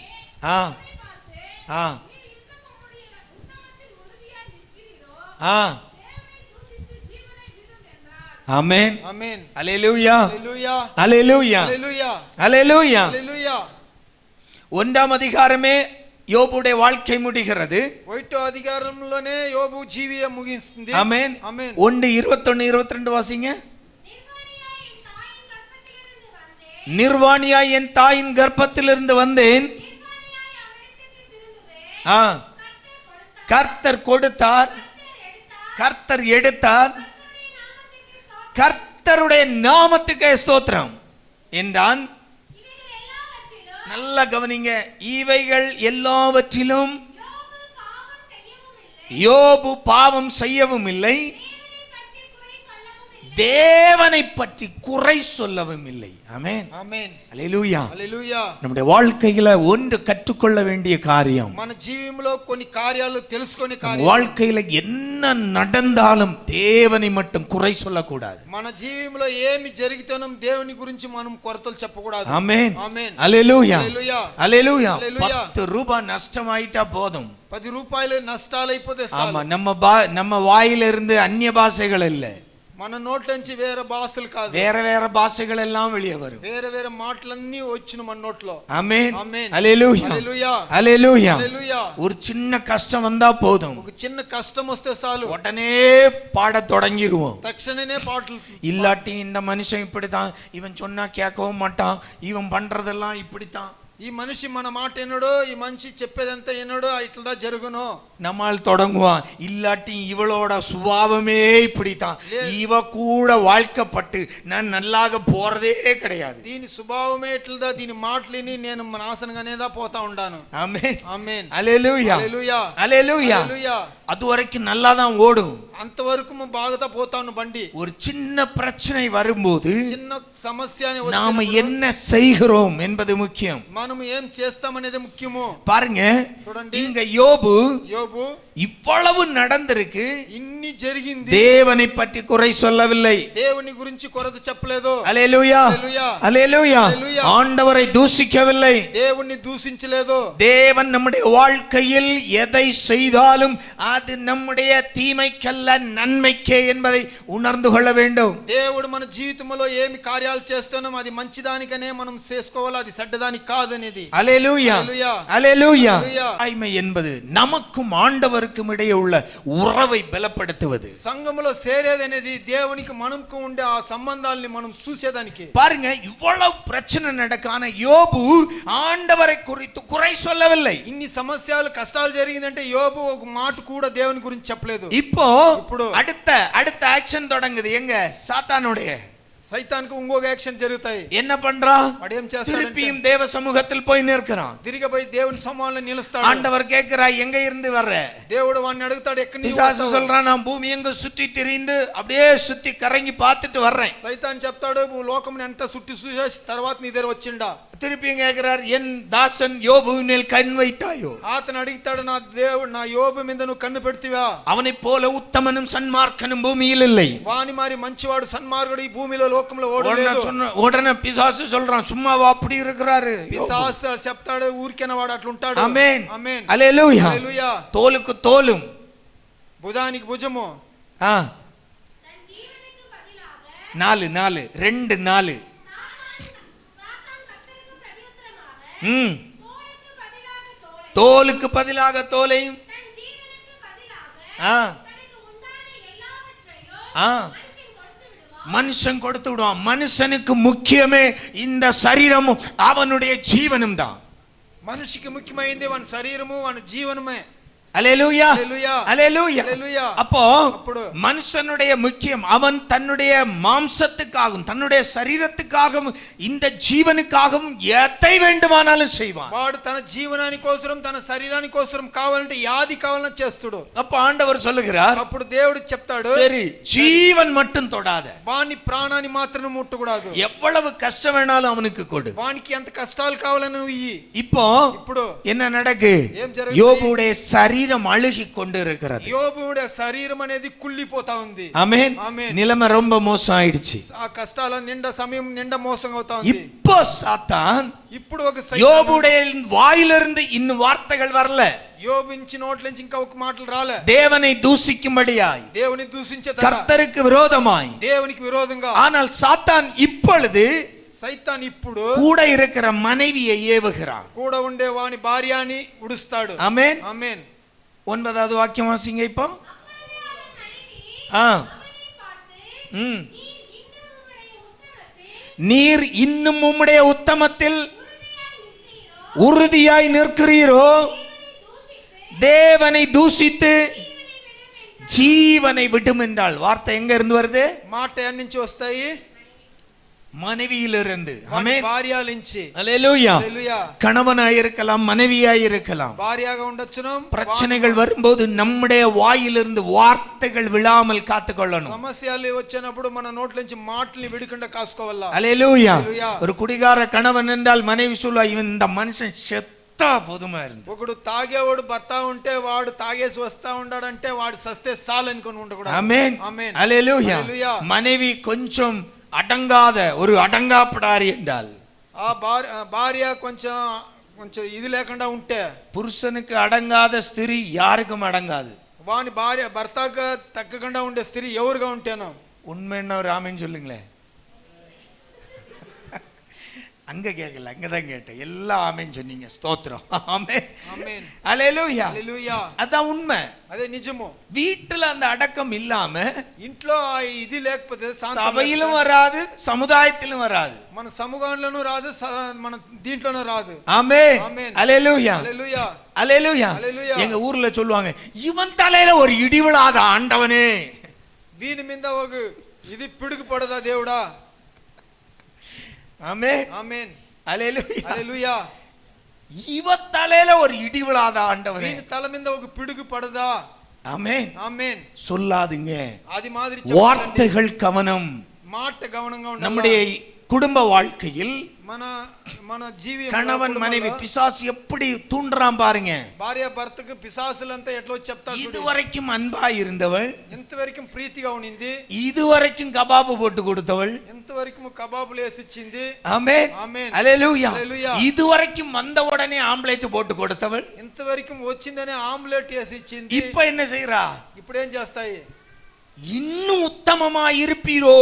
ஆமென். ஆமென். ஹல்லேலூயா. ஹல்லேலூயா. ஹல்லேலூயா. ஹல்லேலூயா. ஹல்லேலூயா. ஹல்லேலூயா. 1వ అధ్యాయమే యోబుடைய வாழ்க்கை முடிகிறது. 1వ అధ్యాయంలోనే యోబు జీవితం ముగిస్తుంది. ஆமென். ஆமென். 1:21-22 வாசிங்க. நிர்வாணியாய் என் தாயின் கர்ப்பத்திலிருந்து வந்தேன். கர்த்தர் கொடுத்தார், கர்த்தர் எடுத்தார், கர்த்தருடைய நாமத்துக்கு ஸ்தோத்திரம் என்றான். நல்ல கவனிங்க. இவைகள் எல்லாவற்றிலும் யோபு பாவம் செய்யவும் இல்லை, தேவனை பற்றி குறை சொல்லவும் இல்லை. ஆமென். ஆமென். ஹல்லேலூயா. హల్లెలూయా. நம்முடைய வாழ்க்கையில ஒன்று கற்றுக்கொள்ள வேண்டிய காரியம், మన జీవితంలో కొన్ని కార్యాలు తెలుసుకొని வாழ்க்கையில என்ன நடந்தாலும் தேவனை மட்டும் குறை சொல்லக்கூடாது. మన జీవితంలో ఏమి జరిగితేనో దేవుని గురించి మనం కొరతలు చెప్పకూడదు. ஆமென். ఆమేన్. హల్లెలూయా. హల్లెలూయా. హల్లెలూయా. హల్లెలూయా. 10 ரூபாய் நஷ்டமாயிட்டா போதும். 10 రూపాయలు నష్టాలైపోతే ஆமா, நம்ம வாயிலிருந்து அந்நிய பாஷைகள் இல்ல, మన నోట్ల నుంచి వేరే భాషలు కాదు, வேற பாஷைகள் எல்லாம் வெளியே வரும். వేరే మాటలన్నీ వచ్చును మన నోట్లో. ஆமென். ఆమేన్. హల్లెలూయా. హల్లెలూయా. హల్లెలూయా. హల్లెలూయా. ஒரு சின்ன கஷ்டம் வந்தா போதும், ఒక చిన్న కష్టం వస్తే చాలు உடனே பாட தொடங்கிடுவோம். తక్షణమే పాటలు. இல்லாட்டி இந்த மனுஷன் இப்படித்தான், இவன் சொன்னா கேட்கவும் மாட்டான், இவன் பண்றதெல்லாம் இப்படித்தான், ఈ మనిషి మన మాట ఎన్నడో, ఈ మనిషి చెప్పేదంతా ఎన్నడో ఇట్లా జరుగును நம்மால் தொடங்குவான். இல்லாட்டி இவளோட சுபாவமே இப்படித்தான், இவ கூட வாழ்க்கப்பட்டு நான் நல்லாக போறதே கிடையாது, దీని స్వభావమే ఇట్లా, దీని మాటలిని నేను నాశనంగానేదా పోతా ఉండాను. ஆமென். ఆమేన్. హల్లెలూయా. హల్లెలూయా. హల్లెలూయా. హల్లెలూయా. அது வரைக்கும் நல்லா தான் ஓடும். అంతవరకు బాగా పోతాను బండి. ஒரு சின்ன பிரச்சனை வரும்போது చిన్న సమస్య நாம என்ன செய்கிறோம் என்பது முக்கியம். మనం ఏం చేస్తామనేది ముఖ్యము. பாருங்க, చూడండి, இங்க யோபு యోబు இவ்வளவு நடந்திருக்கு, ఇన్ని జరిగింది, தேவனை பற்றி குறை சொல்லவில்லை. దేవుని గురించి కొరత చెప్పలేదు. ஹல்லேலூயா. హల్లెలూయా. ஹல்லேலூயா. హల్లెలూయా. ஆண்டவரை தூஷிக்கவில்லை. దేవుణ్ణి దూషించలేదు. தேவன் நம்முடைய வாழ்க்கையில் எதை செய்தாலும் அது நம்முடைய தீமைக்கல்ல, நன்மைக்கே என்பதை உணர்ந்து கொள்ள வேண்டும். దేవుడు మన జీవితంలో ఏమి కార్యాలు చేస్తున్నాం అది మంచిదానికనే మనం చేసుకోవాలి, అది చెడ్డదానికి కాదనేది. ஹல்லேலூயா. హల్లెలూయా. ஹல்லேலూயா. హల్లెలూయా. தாய்மை என்பது நமக்கும் ஆண்டவருக்கும் இடையே உள்ள உறவை பலப்படுத்துவது. సంఘములో చేరేదనేది దేవునికి మనకు ఉండే ఆ సంబంధాలని మనం చూసేదానికి. பாருங்க, இவ்வளவு பிரச்சனை நடக்கான யோபு ஆண்டவரை குறித்து குறை சொல்லவில்லை. ఇన్ని సమస్యలు కష్టాలు జరిగిందంటే యోబు ఒక మాట కూడా దేవుని గురించి చెప్పలేదు. இப்போ அடுத்த ஆக்ஷன் தொடங்குது. எங்க? சாத்தானுடைய సైతానికి ఇంకొక యాక్షన్ జరుగుతాయి. என்ன பண்றான்? వాడు ఏం చేస్తాడు? திருப்பியும் தேவ சமூகத்தில் போய் நிற்கிறான். తిరిగి పోయి దేవుని సమానంలో నిలుస్తాడు. ஆண்டவர் கேட்கிறார், எங்க இருந்து வர்ற? దేవుడు వాడిని అడుగుతాడు, ఎక్కడి నుంచి பிசாசு వస్తావు? சொல்றான், நான் பூமி எங்க சுற்றி திரிந்து அப்படியே சுத்தி கறங்கி பார்த்துட்டு வர்றேன். సైతాన్ చెప్తాడు, లోకముని అంతా చుట్టి చూసేసి తర్వాత నీ దగ్గర వచ్చిండా. திருப்பியும் கேட்கிறார், என் தாசன் யோபுவின் மேல் கண் வைத்தாயோ? అతను అడుగుతాడు, నా దేవుడు నా యోబు మీద నువ్వు కన్ను పెడితివా? அவனை போல உத்தமனும் சன்மார்க்கனும் பூமியில் இல்லை. వాని మరి మంచివాడు సన్మార్గుడు ఈ భూమిలో లోకంలో ఓడలేదు. உடனே பிசாசு சொல்றான், சும்மாவா அப்படி இருக்கிறாரு? పిశాసు చెప్తాడు, ఊరికేనా వాడు అట్లా ఉంటాడు. ఆమేన్. ఆమేన్. హల్లెలూయా. హల్లెలూయా. తోలుకు తోலும், భుజానికి భుజము. 4 தோலுக்கு பதிலாக தோலையும் மனுஷன் கொடுத்து விடுவான். மனுஷனுக்கு முக்கியமே இந்த சரீரமும் அவனுடைய ஜீவனும் தான். మనిషికి ముఖ్యమైంది వాని శరీరము వాని జీవనమే. அல்லேலூயா அல்லேலூயா அல்லேலூயா. அல்லேலூயா. அப்போ అప్పుడు மனுஷனுடைய முக்கியம் அவன் தன்னுடைய மாம்சத்துக்காகவும் தன்னுடைய சரீரத்துக்காகவும் இந்த ஜீவனுக்காகவும் எதை வேண்டுமானாலும் செய்வான். వాడు తన జీవనాని కోసరం తన శరీరాని కోసరం కావాలంటే యాది కావాలన్నా చేస్తాడు. அப்ப ఆండவர் சொல்லுகிறார், అప్పుడు దేవుడు చెప్తాడు, சரி ஜீவன் மட்டும் தொடாத, వాని ప్రాణాన్ని మాత్రం ముట్టకూడదు, எவ்வளவு கஷ்டம் வேணாலும் அவனுக்கு கொடு, వానికి ఎంత కష్టాలు కావాలని నువ్వు ఇయ్యి. இப்போ ఇప్పుడు என்ன நடக்கு? ఏం జరుగుతుంది? யோபுடைய சரீரம் அழுகி கொண்டு இருக்கிறது. యోబుடைய శరీరం అనేది కుళ్ళిపోతా ఉంది. ஆமென். ஆமென். நிலைமை ரொம்ப மோசம் ஆயிடுச்சு. ఆ కష్టాల నిండా సమయం నిండా మోసం అవుతా ఉంది. இப்போ சாத்தான் ఇప్పుడు ఒక யோபுடைய வாயிலிருந்து இன்னும் வார்த்தைகள் வரல, యోబు నుంచి నోట్ల నుంచి ఇంకా ఒక మాటలు రాలే. தேவனை தூசிக்கும்படியாய், దేవుని దూషించే கர்த்தருக்கு விரோதமாய். దేవునికి విరోధంగా. ஆனால் சாத்தான் இப்பொழுது సైతాన్ ఇప్పుడు கூட இருக்கிற மனைவியை ஏவுகிறான். కూడా ఉండే వాని భార్యని ఉడుస్తాడు. ஆமென். ఆమేన్. 9வது வாக்கியம் வாசிங்க இப்போ. நீர் இன்னும் உம்முடைய உத்தமத்தில் உறுதியாய் நிற்கிறீரோ, தேவனை தூஷித்து ஜீவனை விடும் என்றால். வார்த்தை எங்க இருந்து வருது? మాట ఎక్కడి నుంచి వస్తాయి? மனைவியிலிருந்து. ஆமென். భార్య నుంచి. அல்லேலூயா. హల్లెలూయా. கணவனாய் இருக்கலாம், மனைவியாய் இருக்கலாம். భార్యగా ఉండొచ్చును. பிரச்சனைகள் வரும்போது நம்முடைய வாயிலிருந்து வார்த்தைகள் விழாமல் காத்துக்கொள்ளணும். సమస్యలు వచ్చినప్పుడు మన నోట్ల నుంచి మాటల్ని విడకుండా కాసుకోవాలా. அல்லேலூயா. హల్లెలూయా. ஒரு குடிகார கணவன் என்றால் மனைவி சொல்வா, இவன் இந்த மனுஷன் செத்தா போதுமா இருந்து. ఒకడు తాగేవాడు భర్త ఉంటే వాడు తాగేసి వస్తా ఉన్నాడంటే వాడు సస్తే చాలు అనుకొని ఉండకూడదు. ஆமென். ఆమేన్. அல்லேலூயா. హల్లెలూయా. மனைவி கொஞ்சம் அடங்காத ஒரு அடங்காப்படாரி என்றால், ఆ భార్య కొంచెం ఇది లేకుండా ఉంటే, புருஷனுக்கு அடங்காத ஸ்திரீ யாருக்கும் அடங்காது. వాని భార్య భర్తకు తగ్గకుండా ఉండే స్త్రీ ఎవరుగా ఉంటేనో. உண்மைன்னா ஒரு ஆமென் சொல்லுங்களேன். அங்க கேட்கல, அங்கதான் கேட்டேன். எல்லாம் ஆமென் சொன்னீங்க. ஸ்தோத்திரம். ஆமென். ఆమేన్. அல்லேலூயா. హల్లెలూయా. அதான் உண்மை. అదే నిజము. வீட்டுல அந்த அடக்கம் இல்லாம ఇంట్లో ఇది లేకపోతే சபையிலும் வராது, சமுதாயத்திலும் வராது, మన సమూహంలోనూ రాదు, మన దీంట్లోనూ రాదు. ஆமென். ఆమేన్. அல்லேலூயா. హల్లెలూయా. அல்லேலூயா. హల్లెలూయా. எங்க ஊர்ல சொல்லுவாங்க, இவன் தலையில ஒரு இடி விழாத ஆண்டவனே, వీని మీద ఒక ఇది పిడుగు పడదా దేవుడా. ஆமென். ఆమేన్. அல்லேலூயா. హల్లెలూయా. இவன் தலையில ஒரு இடி விழாத ஆண்டவனே, వీని తల మీద ఒక పిడుగు పడదా. ஆமென். ఆమేన్. சொல்லாதீங்க. అది మాదిరి வார்த்தைகள் கவனம். మాట గమనంగా ఉండాలి. நம்முடைய குடும்ப வாழ்க்கையில் మన మన జీవి கணவன் மனைவி பிசாசு எப்படி தூண்டுறான் பாருங்க. భార్య భర్తకు పిశాసులంతా ఎట్లా చెప్తారు. இதுவரைக்கும் அன்பா இருந்தவள் ఎంతవరకు ప్రీతిగా ఉనింది, இதுவரைக்கும் கபாபு போட்டு கொடுத்தவள், ఎంతవరకు కబాబులు వేసి ఇచ్చింది. ஆமென். ఆమేన్. அல்லேலூயா. హల్లెలూయా. இதுவரைக்கும் வந்த உடனே ஆம்லெட் போட்டு கொடுத்தவள், ఎంతవరకు వచ్చిందనే ఆమ్లెట్ వేసి ఇచ్చింది. இப்ப என்ன செய்றா? ఇప్పుడు ఏం చేస్తాయి? இன்னும் உத்தமமா இருப்பீரோ,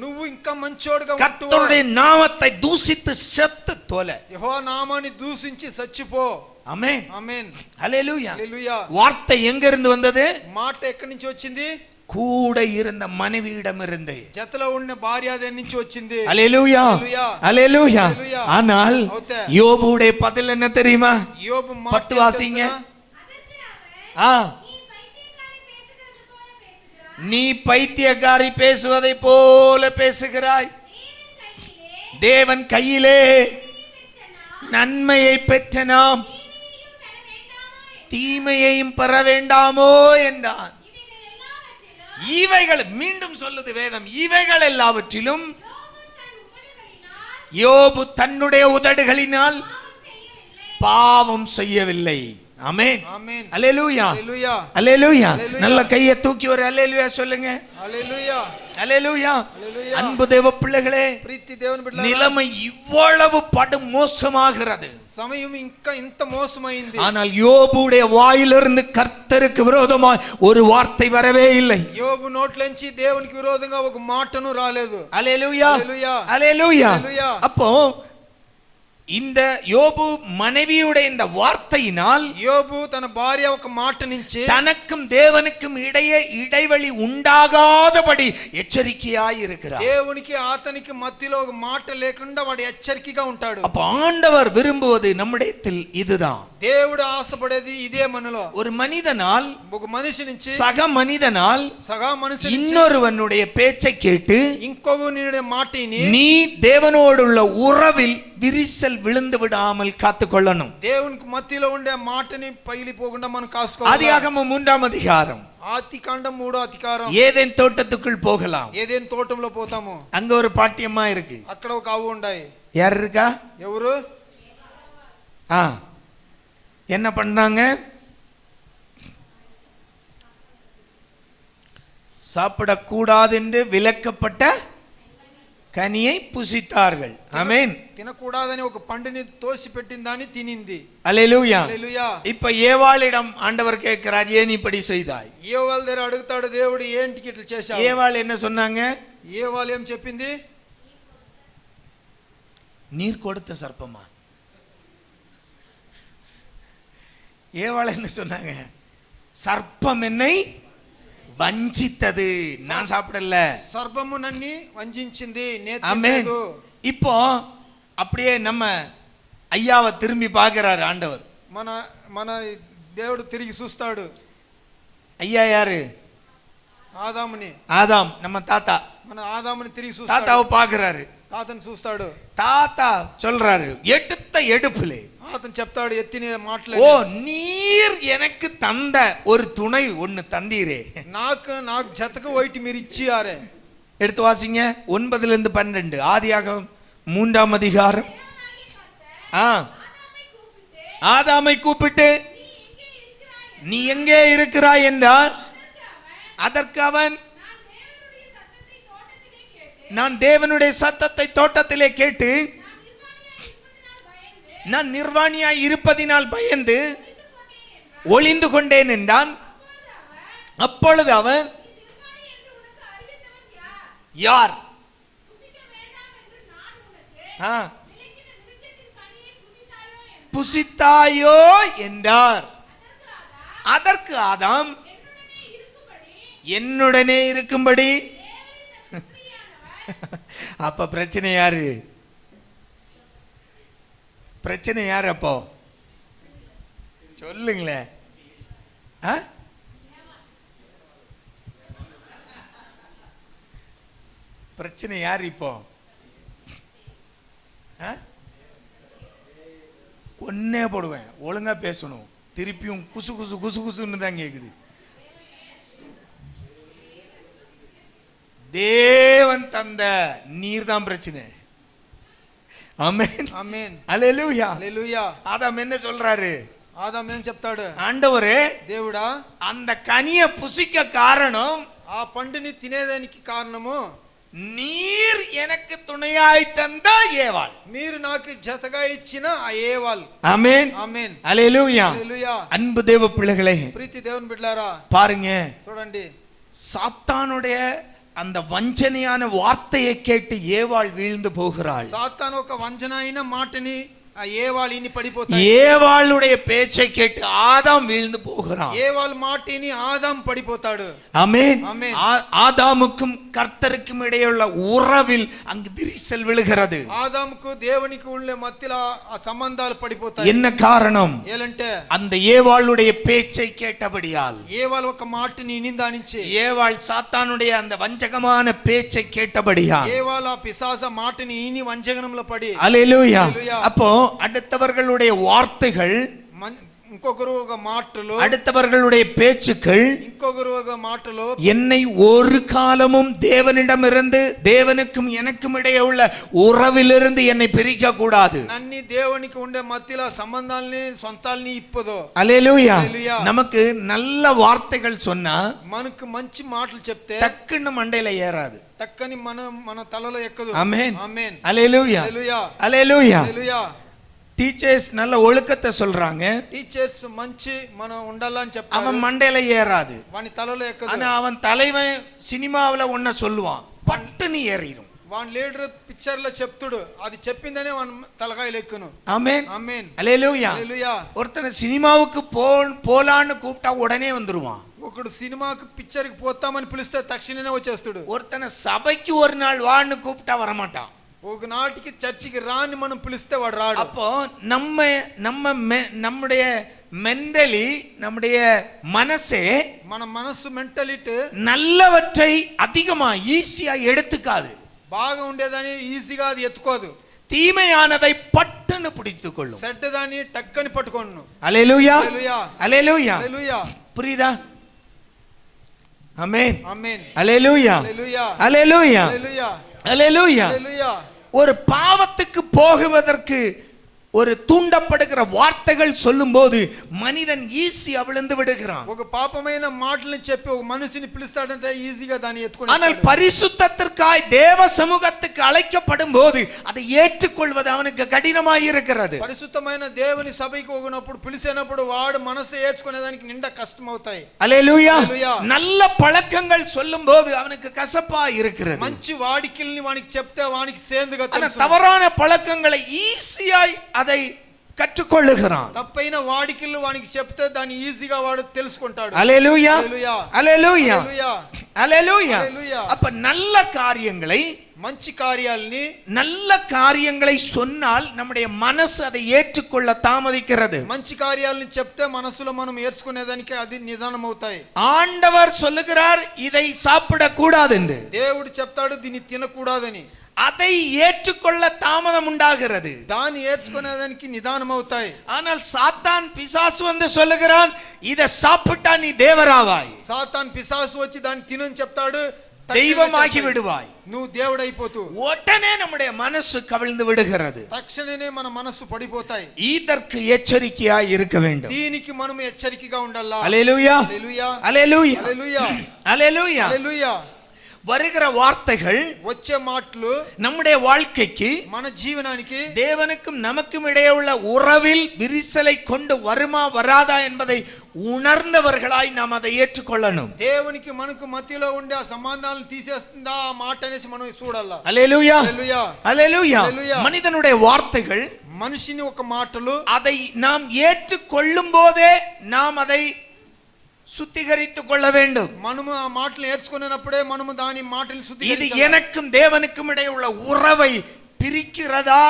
నువ్వు ఇంకా మంచోడుగా கர்த்தருடைய நாமத்தை தூசித்து செத்து தோல. యెహోవా నామాన్ని దూషించి చచ్చిపో. ஆமென். ఆమేన్. அல்லேலூயா. హల్లెలూయా. வார்த்தை எங்க இருந்து வந்தது? మాట ఎక్కడి నుంచి వచ్చింది? கூட இருந்த மனைவியிடம் இருந்து. జతలో ఉన్న భార్య దగ్గర నుంచి వచ్చింది. அல்லேலூயா. హల్లెలూయా. அல்லேலூயா. హల్లెలూయా. ஆனால் யோபுடைய பதில் என்ன தெரியுமா? యోబు మాట 10 வாசிங்க. நீ பைத்தியக்காரி பேசுவதை போல பேசுகிறாய். தேவன் கையிலே நன்மையை பெற்ற நாம் தீமையையும் பெற வேண்டாமோ என்றான். இவைகள் மீண்டும் சொல்லுது வேதம், இவைகள் எல்லாவற்றிலும் யோபு தன்னுடைய உதடுகளினால் பாவம் செய்யவில்லை. ஆமென். ஆமென். அல்லேலூயா. హల్లెలూయా. அல்லேலூயா. நல்ல கையை தூக்கி ஒரு அல்லேலூயா சொல்லுங்க. హల్లెలూయా. அல்லேலூயா. హల్లెలూయా. அன்பு தேவ பிள்ளைகளே, ప్రీతి దేవుని బిడ్డలారా, நிலைமை இவ்வளவு படு மோசமாகிறது. సమయం ఇంకా ఇంత మోసమైంది. ஆனால் யோபுடைய வாயிலிருந்து கர்த்தருக்கு விரோதமாய் ஒரு வார்த்தை வரவே இல்லை. యోబు నోట్లోంచి దేవునికి విరోధంగా ఒక మాటను రాలేదు. அல்லேலூயா. హల్లెలూయా. அல்லேலூயா. హల్లెలూయా. அப்போ இந்த யோபு மனைவியுடைய இந்த வார்த்தையினால் యోబు తన భార్య ఒక మాట నుంచి தனக்கும் தேவனுக்கும் இடையே இடைவெளி உண்டாகாதபடி எச்சரிக்கையாய் இருக்கிறார். దేవునికి అతనికి మధ్యలో ఒక మాట లేకుండా వాడు హెచ్చరికగా ఉంటాడు. அப்ப ஆண்டவர் விரும்புவது நம்மிடத்தில் இதுதான். దేవుడు ఆశపడేది ఇదే మనలో. ஒரு மனிதனால் ఒక మనిషి నుంచి சக மனிதனால் సగా మనిషి இன்னொருவனுடைய பேச்சை கேட்டு ఇంకొకరి మాటని நீ தேவனோடுள்ள உறவில் விரிசல் விழுந்து விடாமல் காத்துக்கொள்ளணும். దేవునికి మధ్యలో ఉండే మాటని పగిలిపోకుండా మనం కాసుకోవాలి. ஆதியாகமம் 3ஆம் அதிகாரம் ఆదికాండం 3వ అధికారం. ஏதேன் தோட்டத்துக்குள் போகலாம். ఏదైనా తోటంలో పోతాము. அங்க ஒரு பாட்டியம்மா இருக்கு. అక్కడ ఒక ఆవు ఉన్నాయి. யார் இருக்கா? ఎవరు? என்ன பண்றாங்க? சாப்பிடக்கூடாது என்று விலக்கப்பட்ட கனியை புசித்தார்கள். ஆமென். తినకూడదని ఒక పండుని తోసి పెట్టిందాని తినింది. அல்லேலூயா. హల్లెలూయా. இப்ப ஏவாளிடம் ஆண்டவர் கேட்கிறார், ஏன் இப்படி செய்தாய்? ఏవాళ్ళ దగ్గర అడుగుతాడు దేవుడు, ఏంటికి ఇట్లా చేశావు? ஏவாள் என்ன சொன்னாங்க? ఏవాళ్ళు ఏం చెప్పింది? நீர் கொடுத்த சர்ப்பமா? ஏவாள் என்ன சொன்னாங்க? சர்ப்பம் என்னை வஞ்சித்தது, நான் சாப்பிடல. సర్పము నన్ని వంచింది, ஆமென். இப்போ அப்படியே நம்ம ஐயாவை திரும்பி பார்க்கிறாரு ஆண்டவர். మన మన దేవుడు తిరిగి చూస్తాడు. ஐயா யாரு? ఆదాముని. ஆதாம், நம்ம தாத்தா. మన ఆదాముని తిరిగి చూస్తాడు. தாத்தாவை பார்க்கிறாரு. తాతని చూస్తాడు. தாத்தா சொல்றாரு, எடுத்த எடுப்பிலே అతను చెప్తాడు, ఎత్తిన మాటలు, ஓ நீர் எனக்கு தந்த ஒரு துணை ஒன்னு தந்தீரே, నాకు జతకు వైట్ మీరు ఇచ్చియారే. எடுத்து வாசிங்க 9 - 12 ஆதியாகமம் 3ஆம் அதிகாரம். ஆதாமை கூப்பிட்டு நீ எங்கே இருக்கிறாய் என்றார். அதற்கு அவன், நான் தேவனுடைய சத்தத்தை தோட்டத்திலே கேட்டு நான் நிர்வாணியாய் இருப்பதினால் பயந்து ஒளிந்து கொண்டேன் என்றான். அப்பொழுது அவன், யார்? புசித்தாயோ என்றார். அதற்கு ஆதாம், என்னுடனே இருக்கும்படி. அப்ப பிரச்சனை யாரு? பிரச்சனை யார்? அப்போ சொல்லுங்களேன். பிரச்சனை யார் இப்போ? கொன்னே போடுவேன். ஒழுங்கா பேசணும். திருப்பியும் குசு குசு குசு குசுன்னு தான் கேக்குது. தேவன் தந்த நீர் தான் பிரச்சனை. ஆமென். ఆమేన్. హల్లెలూయా. హల్లెలూయా. ஆதாம் என்ன சொல்றாரு? ఆదాం ఏం చెప్తాడు? ஆண்டவரே, దేవుడా, அந்த கனியை புசிக்க காரணம், ఆ పండుని తినేదానికి కారణము நீர் எனக்கு துணையாய் தந்த ஏவாள், మీరు నాకు జతగా ఇచ్చిన ఆ ఏవాల్. ஆமென். ఆమేన్. హల్లెలూయా. హల్లెలూయా. அன்பு தேவ பிள்ளைகளே, ప్రీతి దేవుని బిడ్డలారా, பாருங்க, చూడండి, சாத்தானுடைய அந்த வஞ்சனையான வார்த்தையை கேட்டு ஏவாள் வீழ்ந்து போகிறாள். సాతాను ఒక వంచన అయిన మాటని ఆ ఏవాళిని పడిపోతాడు. ஏவாளுடைய பேச்சை கேட்டு ஆதாம் வீழ்ந்து போகிறான். ఏవాల్ మాటని ఆదాం పడిపోతాడు. ஆமென். ஆமென். ஆதாமுக்கும் கர்த்தருக்கும் இடையுள்ள உறவில் அங்கு விரிசல் விழுகிறது. ఆదాముకు దేవునికి உள்ள మధ్యలో ఆ సంబంధాలు పడిపోతాయి. என்ன காரணம்? ఏలంటే அந்த ஏவாளுடைய பேச்சை கேட்டபடியால். ఏవాల్ ఒక మాటని నిందానించి, ஏவாள் சாத்தானுடைய அந்த வஞ்சகமான பேச்சை கேட்டபடியால். ఏవాల్ ఆ పిశాచ మాటని ఈని వంచగనంలో పడి. அல்லேலூயா. அல்லேலூயா. அப்போ அடுத்தவர்களுடைய வார்த்தைகள், ఇంకొకరు ఒక మాటలు, அடுத்தவர்களுடைய பேச்சுக்கள் ఇంకొకరు ఒక మాటలు என்னை ஒரு காலமும் தேவனிடமிருந்து, தேவனுக்கும் எனக்கும் இடையே உள்ள உறவிலிருந்து என்னை பிரிக்க கூடாது. నన్ని దేవునికి ఉండే మధ్యలో సంబంధాలని సొంతాల్ని ఇప్పదో. அல்லேலூயா. அல்லேலூயா. நமக்கு நல்ல வார்த்தைகள் சொன்னா మనకు మంచి మాటలు చెప్తే டக்குன்னு மண்டையில ஏறாது. టక్కని మన తలలో ఎక్కదు. ஆமென். ఆమేన్. அல்லேலூயா. హల్లెలూయా. அல்லேலூயா. హల్లెలూయా. டீச்சர்ஸ் நல்ல ஒழுக்கத்தை சொல்றாங்க, టీచర్స్ మంచి మనం ఉండాలని చెప్తారు. அவன் மண்டையில ஏறாது. వాని తలలో ఎక్కదు. ஆனா அவன் தலைவன் சினிமாவுல ஒன்ன சொல்லுவான், பட்டுன்னு ஏறிடும். వాన్ లీడర్ పిక్చర్ లో చెప్తుడు అది చెప్పిందనే వాన్ తలకాయలు ఎక్కును. ஆமென் ఆమేన్. அல்லேலூயா. హల్లెలూయా. ஒருத்தனை சினிமாவுக்கு போலான்னு கூப்பிட்டா உடனே வந்துருவான். ఒకడు సినిమాకి పిక్చర్ కి పోతామని పిలిస్తే తక్షణమే వచ్చేస్తాడు. ஒருத்தனை சபைக்கு ஒரு நாள் வான்னு கூப்பிட்டா வரமாட்டான். ఒక నాటికి చర్చికి రాని మనం పిలిస్తే వాడు రాడు. அப்போ நம்முடைய மென்டலி நம்முடைய மனசே మన మనస్సు మెంటలిటీ நல்லவற்றை அதிகமா ஈஸியா எடுத்துக்காது. బాగా ఉండేదని ఈజీగా అది ఎత్తుకోదు. தீமையானதை பட்டுன்னு பிடித்துக் கொள்ளும். చెడ్డదాన్ని టక్కని పట్టుకొను. அல்லேலூயா హల్లెలూయా. அல்லேலூயா. హల్లెలూయా. புரியுதா? ஆமென். ఆమేన్. அல்லேலூயா. హల్లెలూయా. அல்லேலூயா. హల్లెలూయా. அல்லேலூயா. హల్లెలూయా. ஒரு பாவத்துக்கு போகுவதற்கு ஒரு தூண்டப்படுகிற வார்த்தைகள் சொல்லும்போது மனிதன் ஈஸியா விழுந்து விடுகிறான். ఒక పాపమైన మాటలను చెప్పి ఒక మనిషిని పిలుస్తాడంటే ఈజీగా దాన్ని ఎత్తుకొని. ஆனால் பரிசுத்தத்திற்காய் தேவ சமூகத்துக்கு அழைக்கப்படும் போது அதை ஏற்றுக்கொள்வது அவனுக்கு கடினமாய் இருக்கிறது. పరిశుద్ధమైన దేవుని సభకి పోగినప్పుడు పిలిచేనప్పుడు వాడు మనసు ఏర్చుకునేదానికి నిండా కష్టం అవుతాయి. அல்லேலூயா. హల్లెలూయా. நல்ல பழக்கங்கள் சொல்லும்போது அவனுக்கு கசப்பாய் இருக்கிறது. మంచి వాడికిల్ని వానికి చెప్తే వానికి సేందుగా ஆனா తెలుసు. தவறான பழக்கங்களை ஈஸியாய் அதை கற்றுக்கொள்ளுகிறான். తప్పైన వాడికిల్లు వానికి చెప్తే దాన్ని ఈజీగా వాడు తెలుసుకుంటాడు. அல்லேலூயா. హల్లెలూయా. அல்லேலூயா. హల్లెలూయా. அல்லேலூயா. హల్లెలూయా. அப்ப நல்ல காரியங்களை మంచి కార్యాలని நல்ல காரியங்களை சொன்னால் நம்முடைய மனசு அதை ஏற்றுக்கொள்ள தாமதிக்கிறது. మంచి కార్యాలని చెప్తే మనసులో మనం ఏర్చుకునేదానికి అది నిదానం అవుతాయి. ஆண்டவர் சொல்லுகிறார் இதை சாப்பிட கூடாது என்று. దేవుడు చెప్తాడు దీన్ని తినకూడదని. அதை ஏற்றுக்கொள்ள தாமதம் உண்டாகிறது. దాన్ని ఏర్చుకునేదానికి నిదానం అవుతాయి. ஆனால் சாத்தான் பிசாசு வந்து சொல்லுகிறான் இதை சாப்பிட்டா நீ தேவராவாய், సాతాన్ పిశాసు వచ్చి దాన్ని తినని చెప్తాడు. தெய்வமாகி விடுவாய். నువ్వు దేవుడైపోతూ உடனே நம்முடைய மனசு கவிழ்ந்து விடுகிறது. తక్షణమే మన మనస్సు పడిపోతాయి. இதற்கு எச்சரிக்கையாய் இருக்க வேண்டும். దీనికి మనం హెచ్చరికగా ఉండాలా. அல்லேலூயா. హల్లెలూయా. அல்லேலூயா. హల్లెలూయా. அல்லேலூயா. హల్లెలూయా. வருகிற வார்த்தைகள் వచ్చే మాటలు நம்முடைய வாழ்க்கைக்கு మన జీవనానికి தேவனுக்கும் நமக்கும் இடையே உள்ள உறவில் விரிசலை கொண்டு வருமா வராதா என்பதை உணர்ந்தவர்களாய் நாம் அதை ஏற்றுக்கொள்ளணும். దేవునికి మనకు మధ్యలో ఉండే ఆ సంబంధాలను తీసేస్తుందా ఆ మాట అనేసి మనం చూడాలా. அல்லேலூயா. హల్లెలూయా. அல்லேலூயா. హల్లెలూయా. மனிதனுடைய வார்த்தைகள் మనిషిని ఒక మాటలు அதை நாம் ஏற்றுக்கொள்ளும் போதே நாம் அதை சுத்திகரித்துக் கொள்ள வேண்டும். మనము ఆ మాటలు నేర్చుకున్నప్పుడే మనము దాని మాటలు இது శుద్ధీకరించాలి. எனக்கும் தேவனுக்கும் இடையே உள்ள உறவை பிரிக்கிறதா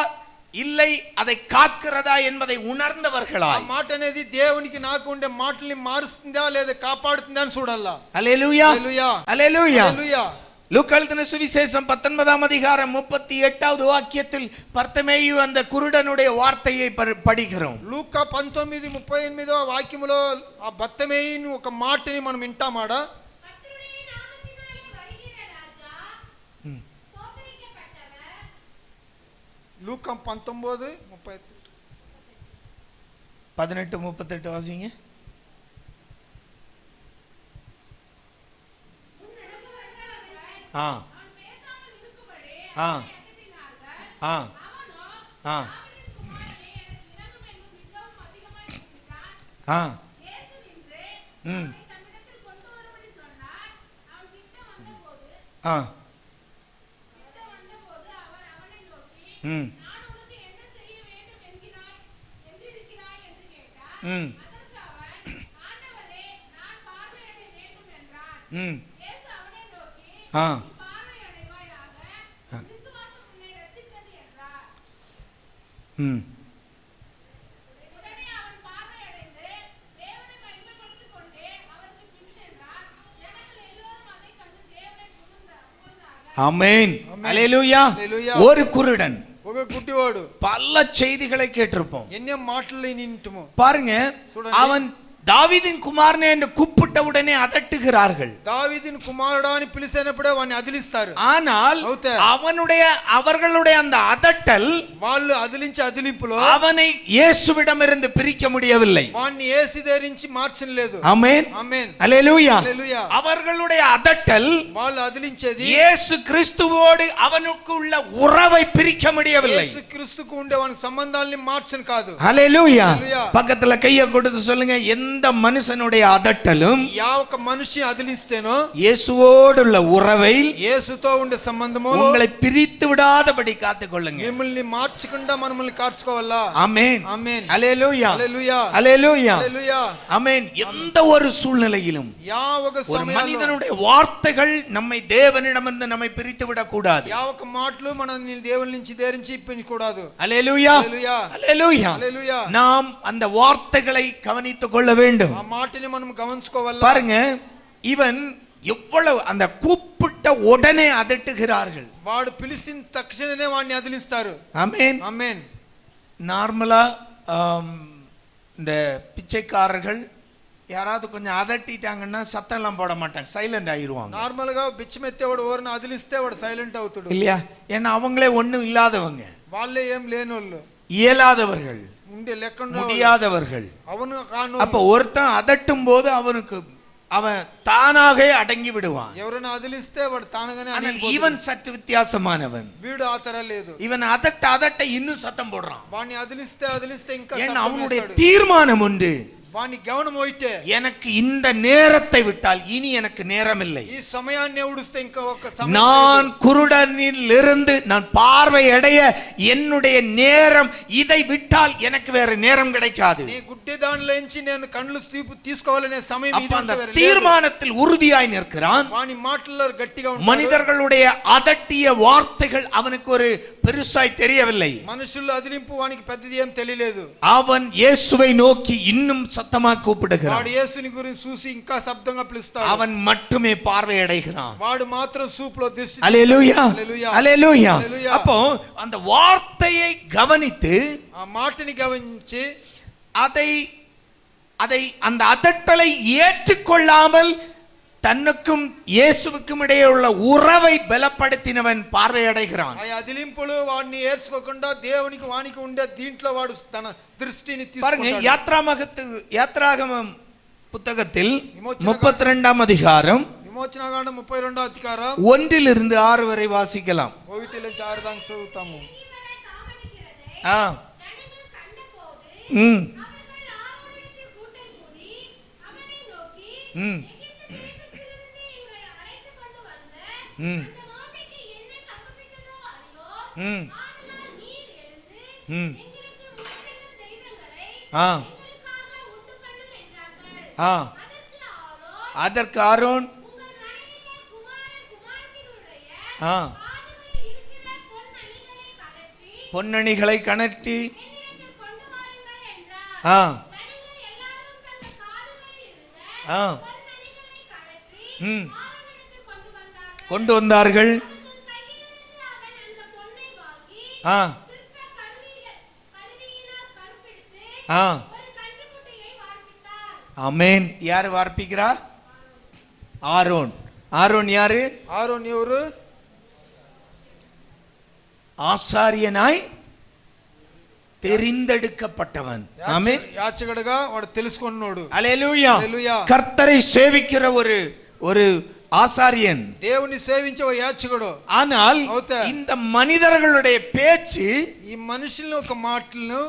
இல்லை அதை காக்கிறதா என்பதை ఆ உணர்ந்தவர்களாய். మాట అనేది దేవునికి నాకు ఉండే మాటల్ని మారుస్తుందా లేదా కాపాడుతుందా అని చూడాలా. அல்லேலூயா. హల్లెలూయా. அல்லேலூயா. హల్లెలూయా. லூக்கா எழுதின சுவிசேஷம் 19ஆம் அதிகாரம் 38வது வாக்கியத்தில் பர்த்தமேயு அந்த குருடனுடைய வார்த்தையை படிக்கிறோம். లూకా 19:38 వాక్యములో ఆ బత్తమేయుని ఒక మాటని మనం వింటామాడా. లూకా 19:38 18-38 வாசிங்க. ஆ ஆ ஆ ஆ ஆ ம் ஆ ம் ம் ம் ஆ ம் ஆமென். அல்லேலூயா. హల్లెలూయా. ஒரு குருடன் ఒక గుడ్డివాడు பல செய்திகளை கேட்டிருப்போம். ఎన్నో మాటలు వింటుము. பாருங்க, చూడండి. அவன் தாவீதின் குமாரனே என்று கூப்பிட்ட உடனே அதட்டுகிறார்கள். దావీదుని కుమారుడా అని పిలిచినప్పుడే వాడిని అదిలిస్తారు. ஆனால் అవుతే. அவர்களுடைய அந்த அதட்டல் వాళ్ళు అదిలించే అదిలింపులో அவனை இயேசுவிடமிருந்து பிரிக்க முடியவில்லை. వాడిని యేసు ధరించి మార్చలేదు. ஆமென். ఆమేన్. அல்லேலூயா. హల్లెలూయా. அவர்களுடைய அதட்டல் వాళ్ళు అదిలించేది இயேசு கிறிஸ்துவோடு அவனுக்கு உள்ள உறவை பிரிக்க முடியவில்லை. యేసు క్రీస్తుకు ఉండే వాని సంబంధాలని మార్చను కాదు. அல்லேலூயா. హల్లెలూయా. பக்கத்துல கையை கொடுத்து சொல்லுங்க, எந்த எந்த மனுஷனுடைய அதட்டலும் యావక మనిషి అదిలిస్తేనో இயேசுவோடுள்ள உறவை యేసుతో ఉండే సంబంధము உங்களை பிரித்து விடாதபடி காத்துக்கொள்ளுங்க. మిమ్మల్ని మార్చకుండా మనల్ని కాచుకోవాలా. ஆமென் ఆమేన్. ஹல்லேலூயா హల్లెలూయా ஹல்லேலూயா హల్లెలూయా ஆமென். எந்த ஒரு சூழ்நிலையிலும் యావక ஒரு సమయంలో மனிதனுடைய வார்த்தைகள் நம்மை தேவனிடமிருந்து நம்மை பிரித்து விடக்கூடாது. యావక మాటలు మనల్ని దేవుని నుంచి దేరించి ఇప్పించకూడదు. ஹல்லேலூயா హల్లెలూయా ஹல்லேலూயா. హల్లెలూయా நாம் அந்த வார்த்தைகளை கவனித்துக் கொள்ள வேண்டும். ఆ మాటని మనం గమనించుకోవాలా. பாருங்க, இவன் எவ்வளவு அந்த கூப்பிட்ட உடனே அதட்டுகிறார்கள். వాడు పిలిచిన తక్షణమే వాడిని అదిలిస్తారు. ஆமென் ఆమేన్. நார்மலா இந்த பிச்சைக்காரர்கள் யாராவது கொஞ்சம் அதட்டிட்டாங்கன்னா சத்தம் எல்லாம் போட மாட்டாங்க, சைலண்ட் ஆயிருவாங்க. నార్మల్ గా బిచ్చమెత్తేవాడు ఎవరిని అదిలిస్తే వాడు సైలెంట్ అవుతాడు. இல்லையா? ஏன்னா அவங்களே ஒண்ணும் இல்லாதவங்க, వాళ్ళే ఏం లేనోళ్ళు, இயலாதவர்கள், ఉండే లెక్క முடியாதவர்கள். அவனு కాను. அப்ப ஒருத்தன் அதட்டும் போது அவன் தானாக அடங்கி விடுவான். ఎవరైనా అదిలిస్తే వాడు తానగానే இவன் சற்று வித்தியாசமானவன். వీడు ఆ తర లేదు. இவன் அதட்ட இன்னும் சத்தம் போடுறான். వాడిని అదిలిస్తే ఇంకా ஏன்னா அவனுடைய தீர்மானம் ஒன்று, వాని గమనం అయితే எனக்கு இந்த நேரத்தை விட்டால் இனி எனக்கு நேரம் இல்லை. ఈ సమయాన్ని ఉడిస్తే ఇంకా ఒక సమయం, நான் குருடனில் இருந்து நான் பார்வை அடைய என்னுடைய நேரம் இதை விட்டால் எனக்கு வேற நேரம் கிடைக்காது. నీ గుడ్డి దానిలోంచి నేను కళ్ళు తీసుకోవాలనే సమయం ఇది. அந்த தீர்மானத்தில் உறுதியாய் நிற்கிறான். వాని మాటల్లో గట్టిగా ఉంటాడు. மனிதர்களுடைய அதட்டிய வார்த்தைகள் அவனுக்கு ஒரு பெருசாய் தெரியவில்லை. మనుషుల అదిలింపు వానికి పెద్దది ఏం తెలియలేదు. அவன் இயேசுவை நோக்கி இன்னும் சத்தமா கூப்பிடுகிறான். వాడు యేసుని గురించి చూసి ఇంకా శబ్దంగా పిలుస్తాడు. அவன் மட்டுமே பார்வை அடைகிறான். వాడు మాత్రం సూపులో దృష్టి. ஹல்லேலூயா హల్లెలూయా ஹல்லேலூயா. హల్లెలూయా. அப்போ அந்த வார்த்தையை கவனித்து ఆ మాటని గమనించి அதை அந்த அதட்டலை ஏற்றுக்கொள்ளாமல் தன்னுக்கும் இயேசுவுக்கும் இடையே உள்ள உறவை பலப்படுத்தினவன் பார்வையடைகிறான். ఆ అదిలింపులు వాడిని ఏర్చుకోకుండా దేవునికి వానికి ఉండే దీంట్లో వాడు తన దృష్టిని பாருங்க, తీసుకుంటాడు. யாத்ராகமம் புத்தகத்தில் 32ஆம் அதிகாரம் విమోచనకాండం 32వ అధికారం 1 6 வரை வாசிக்கலாம். 1 నుంచి 6 దాకా చదువుతాము. ஆ ம் ம் ம் ம் ம் ஆ ஆ அதற்கு ஆரோன் ஆ பொன்னணிகளை கணற்றி ஆ ஆ ம் கொண்டு வந்தார்கள். ஆ ஆ ஆமென். யார் வார்ப்பிக்கிறா? ஆரோன். ஆரோன் யாரு? ఆరోన్ ఎవరు? ஆசாரியனாய் தெரிந்தெடுக்கப்பட்டவன். ஆமென். యాచకుడుగా వాడు తెలుసుకున్నాడు. ஹல்லேலூயா. హల్లెలూయా. கர்த்தரை சேவிக்கிற ஒரு ஆசாரியன், దేవుని సేవించే ఓ యాచకుడు. ஆனால் இந்த மனிதர்களுடைய பேச்சு ఈ మనుషుల్ని ఒక మాటలను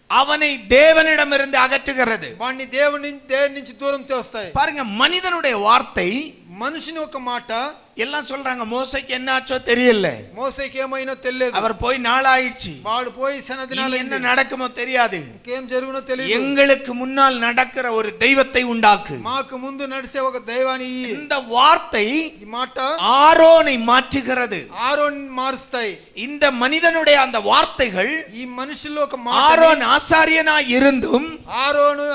அவனை தேவனிடமிருந்து அகற்றுகிறது. వాడిని దేవుని నుంచి దూరం చేస్తాయి. பாருங்க, மனிதனுடைய வார்த்தை, మనిషిని ఒక మాట எல்லாம் சொல்றாங்க மோசேக்கு என்னாச்சோ தெரியல, మోసేకి ఏమైనా తెలియదు, அவர் போய் நாளாயிடுச்சு, వాడు పోయి సనదినాలు என்ன நடக்குமோ தெரியாது, ఇంకేం జరుగునో తెలియదు, எங்களுக்கு முன்னால் நடக்கிற ஒரு தெய்வத்தை உண்டாக்கு, మాకు ముందు నడిచే ఒక దైవాన్ని. இந்த வார்த்தை ఈ మాట ஆரோனை மாற்றுகிறது. ఆరోన్ మారుస్తాయి. இந்த மனிதனுடைய அந்த வார்த்தைகள், ఈ మనుషుల్లో ఒక మాట, ஆரோன் ஆசாரியனாய் இருந்தும், ఆరోను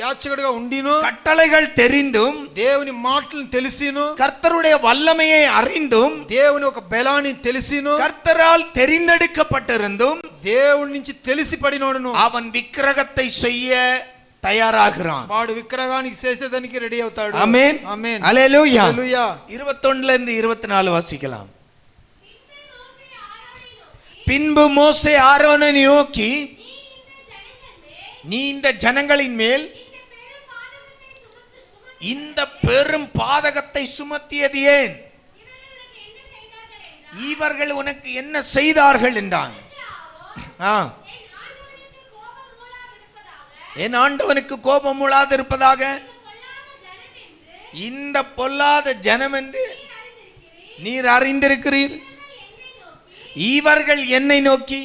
యాచకుడిగా ఉండిను, கட்டளைகள் தெரிந்தும், దేవుని మాటలను తెలిసిను, கர்த்தருடைய வல்லமையை அறிந்தும், దేవుని ఒక బలాన్ని తెలిసిను, கர்த்தரால் தெரிந்தெடுக்கப்பட்டிருந்தும், దేవుని నుంచి తెలిసి పడినోడును, அவன் விக்கிரகத்தை செய்ய தயாராகிறான். వాడు విగ్రహానికి చేసేదానికి రెడీ అవుతాడు. ஆமென். ఆమేన్. ஹல்லேலூயா. హల్లెలూయా. 21 24 வாசிக்கலாம். பின்பு மோசே ஆரோனை நோக்கி, நீ இந்த ஜனங்களின் மேல் இந்த பெரும் பாதகத்தை சுமத்தியது ஏன்? இவர்கள் உனக்கு என்ன செய்தார்கள் என்றான். என் ஆண்டவனுக்கு கோபம் மூளாதிருப்பதாக. இந்த பொல்லாத ஜனம் என்று நீர் அறிந்திருக்கிறீர். இவர்கள் என்னை நோக்கி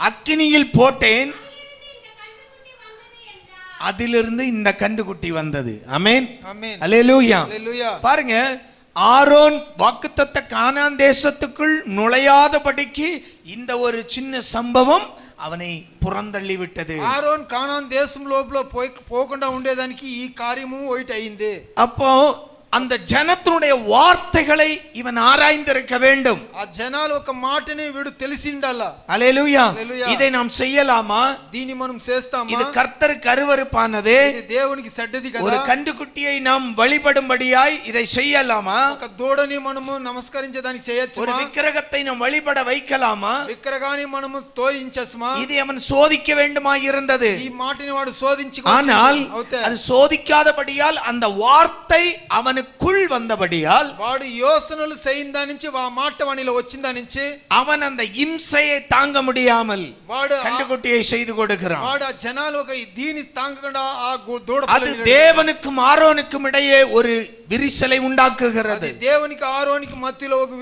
அக்கினியில் போட்டேன், அதிலிருந்து இந்த கன்றுக்குட்டி வந்தது. ஆமென், ஆமென், அல்லேலூயா. அல்லேலூயா. பாருங்க, ஆரோன் வாக்குத்தத்த கானான் தேசத்துக்குள் நுழையாதபடிக்கு இந்த ஒரு சின்ன சம்பவம் அவனை புறந்தள்ளி விட்டது. ఆరోన్ కానాన్ దేశం లోపల పోకుండా ఉండేదానికి ఈ కార్యము ఒకటి అయింది. அப்போ அந்த ஜனத்தினுடைய வார்த்தைகளை இவன் ஆராய்ந்திருக்க வேண்டும். ఆ జనాలు ఒక మాటని వీడు తెలిసిండాలా. அல்லேலூயா. இதை நாம் செய்யலாமா? దీన్ని మనం చేస్తామా? இது கர்த்தருக்கு அருவருப்பானது. ఇది దేవునికి చెడ్డది కదా. ஒரு கன்றுக்குட்டியை நாம் வழிபடும்படியாய் இதை செய்யலாமா? ఒక దూడని మనము నమస్కరించడానికి చేయొచ్చుమా? ஒரு விக்கிரகத்தை நாம் வழிபட வைக்கலாமா? విగ్రహాన్ని మనము తోయించస్మా? இது அவன் சோதிக்க வேண்டுமாய் இருந்தது. ఈ మాటని వాడు శోధించుకోవాలి. ஆனால் அது சோதிக்காதபடியால் அந்த வார்த்தை அவனுக்குள் வந்தபடியால், వాడు యోసనలు చేయిందా నుంచి ఆ మాట వానిలో వచ్చిందా నుంచి அவன் அந்த இம்சையை தாங்க முடியாமல் వాడు கன்றுக்குட்டியை செய்து கொடுக்கிறான். వాడు ఆ జనాలు ఒక దీని తాంగకుండా ఆ దూడ அது தேவனுக்கும் ஆரோனுக்கும் இடையே ஒரு விரிசலை உண்டாக்குகிறது. దేవునికి ఆరోనికి మధ్యలో ఒక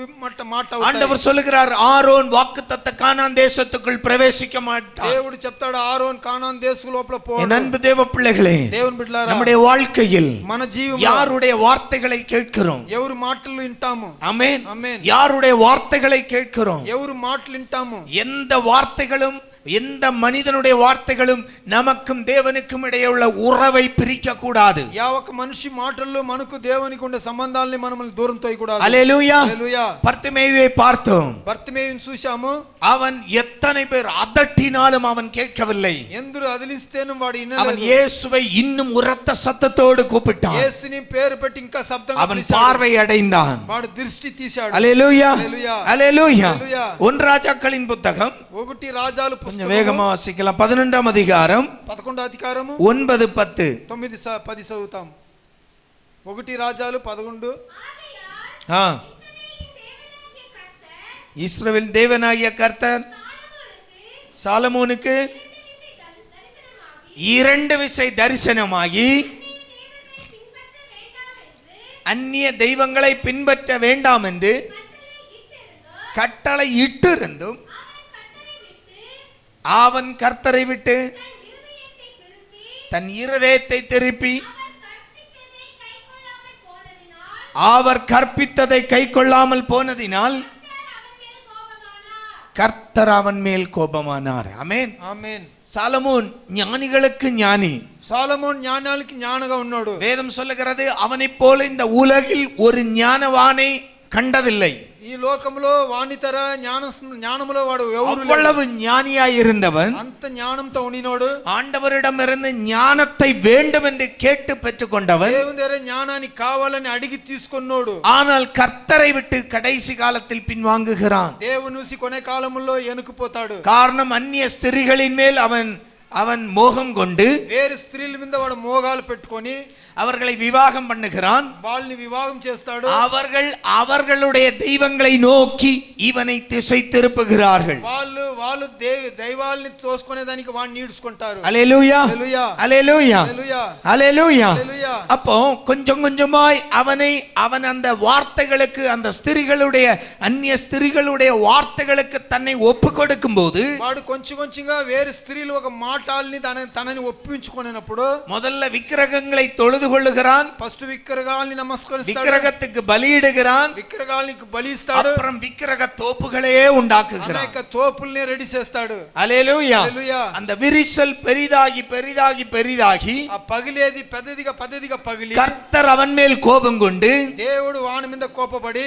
మాట ஆண்டவர் சொல்லுகிறார், ஆரோன் வாக்குத்தத்த கானான் தேசத்துக்குள் பிரவேசிக்க மாட்டான். దేవుడు చెప్తాడు, ఆరోన్ కానాన్ దేశం లోపల పోడు. என் அன்பு தேவ பிள்ளைகளே, దేవుని బిడ్డలారా, நம்முடைய வாழ்க்கையில் మన జీవితంలో யாருடைய வார்த்தைகளை கேட்கிறோம்? ఎవరు మాటలు వింటాము? ஆமென், ஆமென். யாருடைய வார்த்தைகளை கேட்கிறோம்? ఎవరు మాటలు వింటాము? எந்த வார்த்தைகளும், எந்த மனிதனுடைய வார்த்தைகளும் நமக்கும் தேவனுக்கும் இடையே உள்ள உறவை பிரிக்க கூடாது. యా ఒక మనిషి మాటల్లో మనకు దేవునికి ఉండే సంబంధాలని మనల్ని దూరం తోయకూడదు. அல்லேலூயா. హల్లెలూయా. பர்த்திமேயுவை பார்த்தோம். బర్తిమేయుని చూశాము. அவன் எத்தனை பேர் அதட்டினாலும் அவன் கேட்கவில்லை. ఎందరు అదిలిస్తేను వాడు அவன் వినలేదు. இயேசுவை இன்னும் உரத்த சத்தத்தோடு கூப்பிட்டான். యేసుని పేరు పెట్టి ఇంకా శబ్దంగా அவன் పిలిచాడు. பார்வை அடைந்தான். వాడు దృష్టి తీశాడు. அல்லேலூயா, హల్లెలూయా, அல்லேலூயா. హల్లెలూయా. 1 ராஜாக்களின் புத்தகம், ఒకటి రాజాలు கொஞ்சம் வேகமா வாசிக்கலாம். 11ஆம் அதிகாரம் 11వ అధికారము 9, 10. 9, 10 చదువుతాం. ఒకటి రాజాలు 11. இஸ்ரவேல் தேவனாகிய கர்த்தர் சாலமோனுக்கு 2 விசை தரிசனமாகி, அந்நிய தெய்வங்களை பின்பற்ற வேண்டாம் என்று கட்டளை இட்டிருந்தும் அவன் கர்த்தரை விட்டு தன் இருதயத்தை திருப்பி அவர் கற்பித்ததை கைக்கொள்ளாமல் போனதினால் கர்த்தர் அவன் மேல் கோபமானார். ஆமென், ఆమేన్. சாலமோன் ஞானிகளுக்கு ஞானி. సాలమోన్ జ్ఞానానికి జ్ఞానగా ఉన్నాడు. வேதம் சொல்லுகிறது, அவனைப் போல இந்த உலகில் ஒரு ஞானவானை கண்டதில்லை. ఈ లోకంలో వాణితర జ్ఞానములో వాడు ఎవరు లేడు. அவ்வளவு ஞானியாய் இருந்தவன் అంత జ్ఞానంతో ఉండినోడు. ஆண்டவரிடமிருந்து ஞானத்தை வேண்டும் என்று கேட்டு பெற்றுக்கொண்டவன். దేవుని దగ్గర జ్ఞానాన్ని కావాలని అడిగి తీసుకున్నోడు. ஆனால் கர்த்தரை விட்டு கடைசி காலத்தில் பின்வாங்குகிறான். దేవుని చూసి కొనే కాలంలో ఎనుకుపోతాడు. காரணம், அந்நிய ஸ்திரீகளின் மேல் அவன் மோகம் கொண்டு వేరే స్త్రీల మీద వాడు మోగాలు పెట్టుకొని அவர்களை விவாகம் பண்ணுகிறான். వాళ్ళని వివాహం చేస్తాడు. அவர்கள் அவர்களுடைய தெய்வங்களை நோக்கி இவனை திசை திருப்புகிறார்கள். వాళ్ళు దైవాల్ని తోసుకునేదానికి వాడిని ఈడ్చుకుంటారు. அல்லேலூயா, హల్లెలూయా, அல்லேலூயா, హల్లెలూయా, அல்லேலூயா. హల్లెలూయా. அப்போ கொஞ்சம் கொஞ்சமாய் அவன் அந்த வார்த்தைகளுக்கு, அந்த ஸ்திரீகளுடைய, அந்நிய ஸ்திரீகளுடைய வார்த்தைகளுக்கு தன்னை ஒப்பு கொடுக்கும் போது, వాడు కొంచెం కొంచెంగా వేరే స్త్రీలు ఒక మాటల్ని తనని ఒప్పించుకునేటప్పుడు முதல்ல விக்கிரகங்களை தொழுது கொள்ளுகிறான். ఫస్ట్ విగ్రహాల్ని నమస్కరిస్తాడు. விக்கிரகத்துக்கு பலியிடுகிறான். విగ్రహాలకి బలిస్తాడు. அப்புறம் விக்கிரக தோப்புகளையே உண்டாக்குகிறான். అనేక తోపుల్ని రెడీ చేస్తాడు. அல்லேலூயா. హల్లెలూయా. அந்த விரிசல் பெரிதாகி பெரிதாகி பெரிதாகி ఆ పగిలేది పెద్దదిగా పగిలి கர்த்தர் அவன் மேல் கோபம் கொண்டு దేవుడు వాని మీద కోపపడి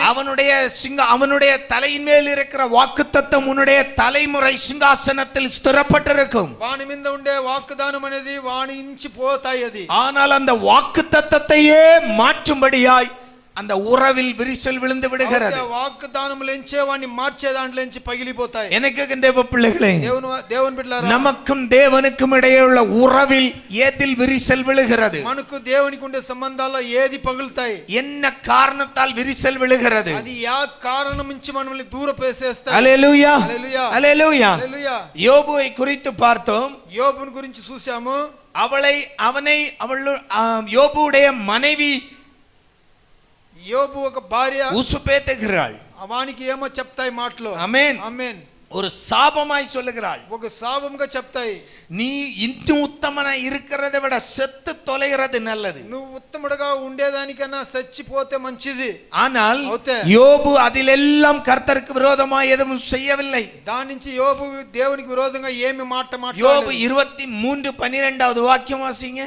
அவனுடைய தலையின் மேல் இருக்கிற வாக்குத்தத்தம் உன்னுடைய தலைமுறை சிங்காசனத்தில் ஸ்திரப்பட்டிருக்கும். వాని మీద ఉండే వాగ్దానం అనేది వాని నుంచి పోతాయి. అది ஆனால் அந்த வாக்குத்தத்தத்தையே மாற்றும்படியாய் அந்த உறவில் விரிசல் விழுந்து விடுகிறது. వాగ్దానములెంచే వాని మార్చే దాంట్లోంచి పగిలిపోతాయి. எனக்கு தேவ பிள்ளைகளே, దేవుని బిడ్డలారా, நமக்கும் தேவனுக்கும் இடையே உள்ள உறவில் ஏதில் விரிசல் விழுகிறது? మనకు దేవునికి ఉండే సంబంధాల్లో ఏది పగులుతాయి? என்ன காரணத்தால் விரிசல் விழுகிறது? అది యా కారణం నుంచి మనల్ని దూరపేసేస్తాయి. హల్లెలూయా, హల్లెలూయా, హల్లెలూయా. హల్లెలూయా. யோபுவை குறித்து பார்த்தோம். యోబుని గురించి చూసాము. யோபுடைய மனைவி యోబు ఒక భార్య உசுப்பேத்துகிறாள். వానికి ఏమో చెప్తాయి మాటలు. ఆమేన్, ఆమేన్. ஒரு சாபமாய் சொல்லுகிறாள். ఒక శాపంగా చెప్తాయి. நீ இன்னும் உத்தமனா இருக்கிறதை விட செத்து தொலைகிறது நல்லது. నువ్వు ఉత్తముడుగా ఉండేదానికన్నా చచ్చిపోతే మంచిది. ஆனால் யோபு அதிலெல்லாம் கர்த்தருக்கு விரோதமாய் எதுவும் செய்யவில்லை. దాని నుంచి యోబు దేవునికి విరోధంగా ఏమి మాట మాట్లాడలేదు. யோபு 23:12 வாக்கியம் வாசிங்க.